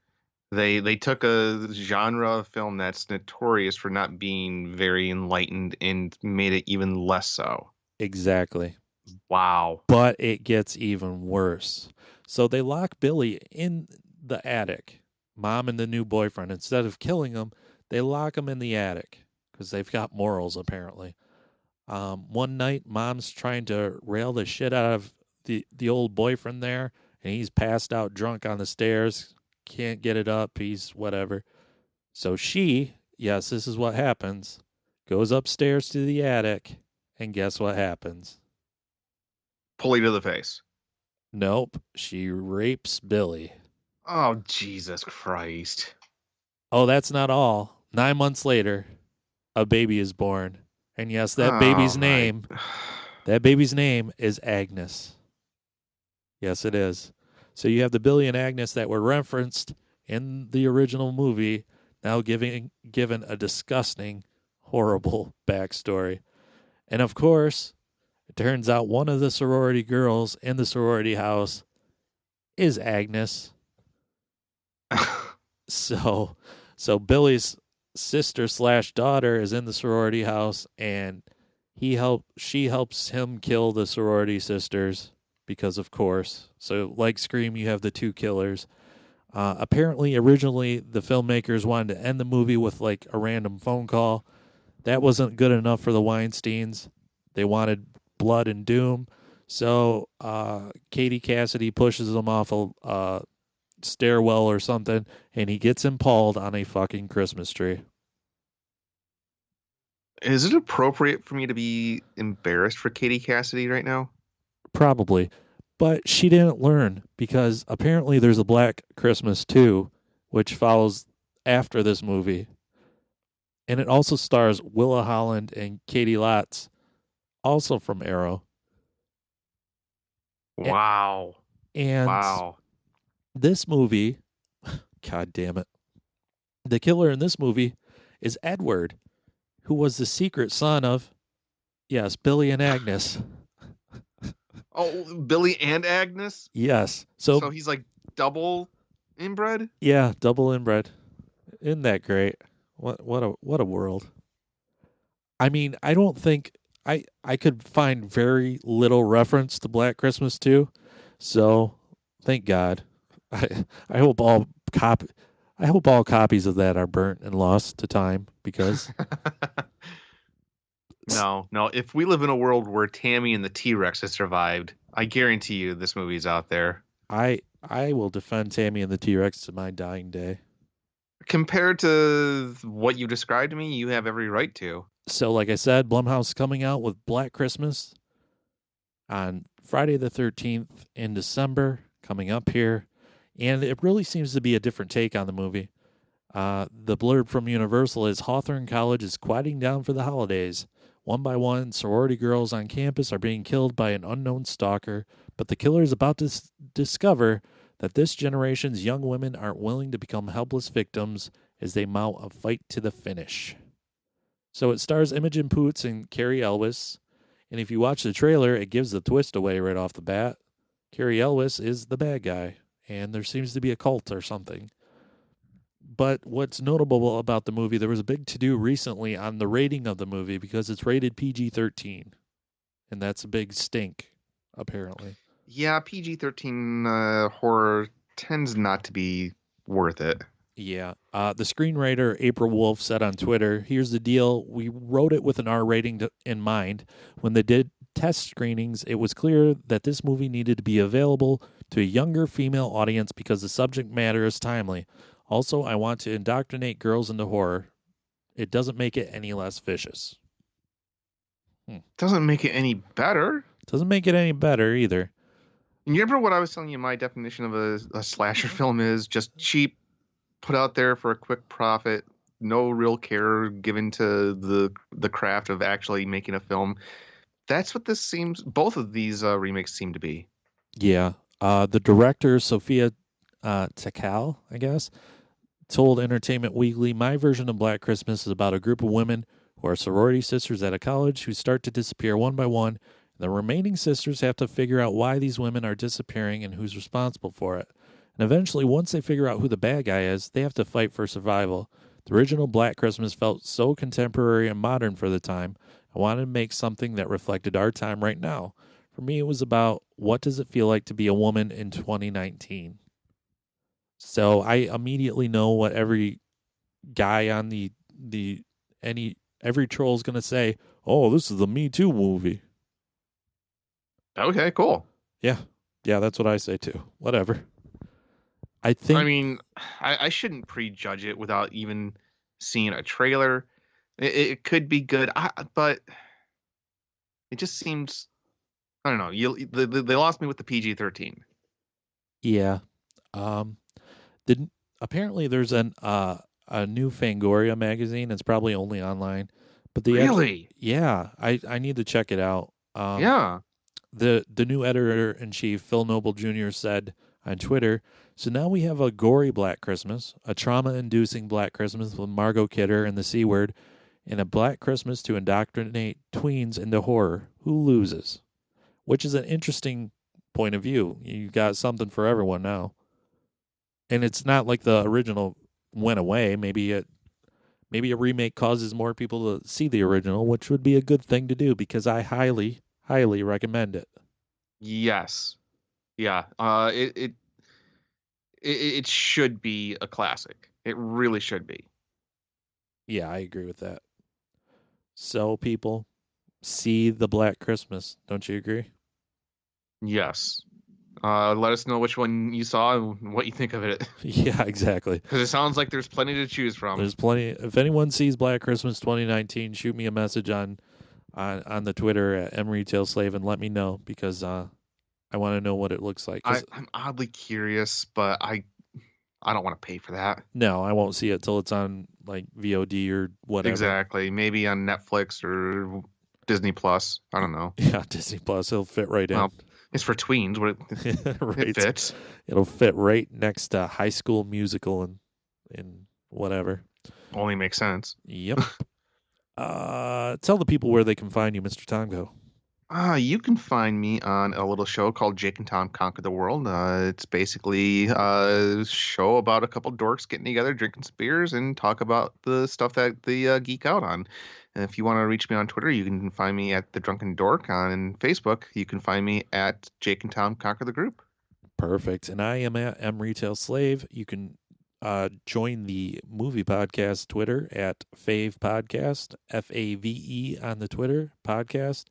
They took a genre of film that's notorious for not being very enlightened and made it even less so. Exactly. Wow. But it gets even worse. So they lock Billy in the attic. Mom and the new boyfriend, instead of killing him, they lock him in the attic because they've got morals, apparently. One night, Mom's trying to rail the shit out of the old boyfriend there, and he's passed out drunk on the stairs. Can't get it up. He's whatever. So she, yes, this is what happens, goes upstairs to the attic, and guess what happens? Pulley to the face. Nope. She rapes Billy. Oh, Jesus Christ. Oh, that's not all. 9 months later, a baby is born. And yes, that Oh, baby's my- name is Agnes. Yes, it is. So you have the Billy and Agnes that were referenced in the original movie, now given a disgusting, horrible backstory. And of course, it turns out one of the sorority girls in the sorority house is Agnes. So Billy's sister/daughter is in the sorority house, and she helps him kill the sorority sisters because, of course. So like Scream, you have the two killers. Apparently, originally, the filmmakers wanted to end the movie with like a random phone call. That wasn't good enough for the Weinsteins. They wanted blood and doom. So Katie Cassidy pushes him off a stairwell or something, and he gets impaled on a fucking Christmas tree. Is it appropriate for me to be embarrassed for Katie Cassidy right now? Probably. But she didn't learn, because apparently there's a Black Christmas 2, which follows after this movie. And it also stars Willa Holland and Katie Lotz, also from Arrow. Wow. And Wow. this movie, God damn it, the killer in this movie is Edward, who was the secret son of, yes, Billy and Agnes. Oh, Billy and Agnes? Yes. So he's like double inbred? Yeah, double inbred. Isn't that great? What a world. I mean, I don't think I could find very little reference to Black Christmas 2, so thank God. I hope all copies of that are burnt and lost to time, because No. If we live in a world where Tammy and the T-Rex has survived, I guarantee you this movie's out there. I will defend Tammy and the T-Rex to my dying day. Compared to what you described to me, you have every right to. So, like I said, Blumhouse is coming out with Black Christmas on Friday the 13th in December, coming up here. And it really seems to be a different take on the movie. The blurb from Universal is, Hawthorne College is quieting down for the holidays. One by one, sorority girls on campus are being killed by an unknown stalker, but the killer is about to discover that this generation's young women aren't willing to become helpless victims as they mount a fight to the finish. So it stars Imogen Poots and Carrie Elwes, and if you watch the trailer, it gives the twist away right off the bat. Carrie Elwes is the bad guy, and there seems to be a cult or something. But what's notable about the movie, there was a big to-do recently on the rating of the movie because it's rated PG-13, and that's a big stink, apparently. Yeah, PG-13 horror tends not to be worth it. Yeah. The screenwriter April Wolf said on Twitter, "Here's the deal. We wrote it with an R rating in mind. When they did test screenings, it was clear that this movie needed to be available to a younger female audience because the subject matter is timely. Also, I want to indoctrinate girls into horror. It doesn't make it any less vicious." Doesn't make it any better. Doesn't make it any better either. And you remember what I was telling you? My definition of a slasher film is just cheap, put out there for a quick profit, no real care given to the craft of actually making a film. That's what this seems. Both of these remakes seem to be. Yeah. The director, Sophia Takal, I guess, told Entertainment Weekly, "My version of Black Christmas is about a group of women who are sorority sisters at a college who start to disappear one by one. The remaining sisters have to figure out why these women are disappearing and who's responsible for it. And eventually, once they figure out who the bad guy is, they have to fight for survival. The original Black Christmas felt so contemporary and modern for the time. I wanted to make something that reflected our time right now. For me, it was about what does it feel like to be a woman in 2019. So I immediately know what every guy on every troll is going to say. Oh, this is the Me Too movie. Okay, cool. Yeah, that's what I say too. Whatever. I think. I shouldn't prejudge it without even seeing a trailer. It could be good, but it just seems. I don't know. They lost me with the PG-13. Yeah. Apparently there's a new Fangoria magazine. It's probably only online, but really, yeah, I need to check it out. Yeah. The new editor-in-chief, Phil Noble Jr., said on Twitter, "So now we have a gory Black Christmas, a trauma-inducing Black Christmas with Margot Kidder and the C word, and a Black Christmas to indoctrinate tweens into horror. Who loses?" Which is an interesting point of view. You got something for everyone now. And it's not like the original went away. Maybe a remake causes more people to see the original, which would be a good thing to do because I highly, highly recommend it. Yes. Yeah. It should be a classic. It really should be. Yeah, I agree with that. So, people, see the Black Christmas. Don't you agree? Yes. Let us know which one you saw and what you think of it. Yeah, exactly. Because it sounds like there's plenty to choose from. There's plenty. If anyone sees Black Christmas 2019, shoot me a message on the Twitter at mretailslave and let me know because I want to know what it looks like. I'm oddly curious, but I don't want to pay for that. No, I won't see it till it's on like VOD or whatever. Exactly. Maybe on Netflix or Disney Plus. I don't know. Yeah, Disney Plus. It'll fit right in. Well, it's for tweens, but right. It fits. It'll fit right next to High School Musical and whatever. Only makes sense. Yep. Tell the people where they can find you, Mr. Tomko. You can find me on a little show called Jake and Tom Conquer the World. It's basically a show about a couple dorks getting together, drinking some beers, and talk about the stuff that they geek out on. And if you want to reach me on Twitter, you can find me at The Drunken Dork. On Facebook, you can find me at Jake and Tom Conquer the Group. Perfect. And I am at mretailslave. You can join the movie podcast Twitter at Fave Podcast, FAVE on the Twitter podcast.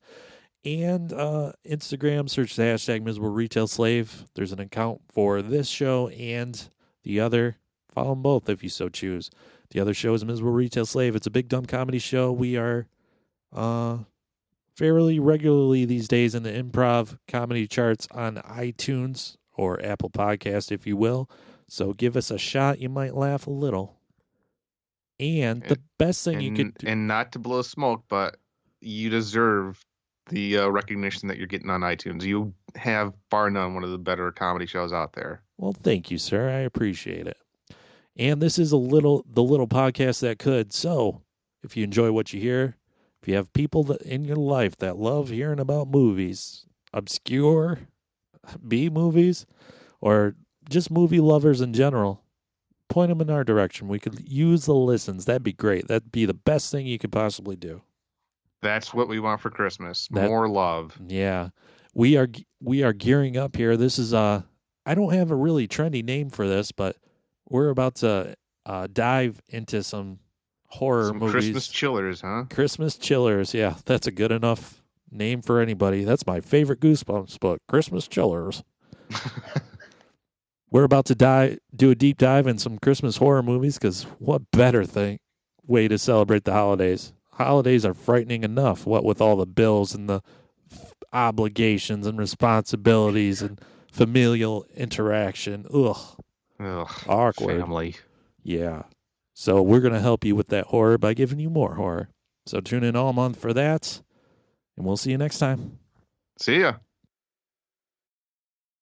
And Instagram, search the hashtag Miserable Retail Slave. There's an account for this show and the other. Follow them both if you so choose. The other show is Miserable Retail Slave. It's a big dumb comedy show. We are fairly regularly these days in the improv comedy charts on iTunes or Apple Podcast, if you will. So give us a shot. You might laugh a little. And the best thing you could do. And not to blow smoke, but you deserve the recognition that you're getting on iTunes. You have, bar none, one of the better comedy shows out there. Well, thank you, sir. I appreciate it. And this is the little podcast that could. So if you enjoy what you hear, if you have people in your life that love hearing about movies, obscure B movies, or just movie lovers in general, point them in our direction. We could use the listens. That'd be great. That'd be the best thing you could possibly do. That's what we want for Christmas. More love. Yeah. We are gearing up here. This is I don't have a really trendy name for this, but we're about to dive into some horror Some movies. Christmas chillers, huh? Christmas chillers. Yeah, that's a good enough name for anybody. That's my favorite Goosebumps book, Christmas chillers. We're about to do a deep dive in some Christmas horror movies because what better way to celebrate the holidays? Holidays are frightening enough, what with all the bills and the obligations and responsibilities and familial interaction. Ugh. Awkward. Family. Yeah. So we're going to help you with that horror by giving you more horror. So tune in all month for that, and we'll see you next time. See ya.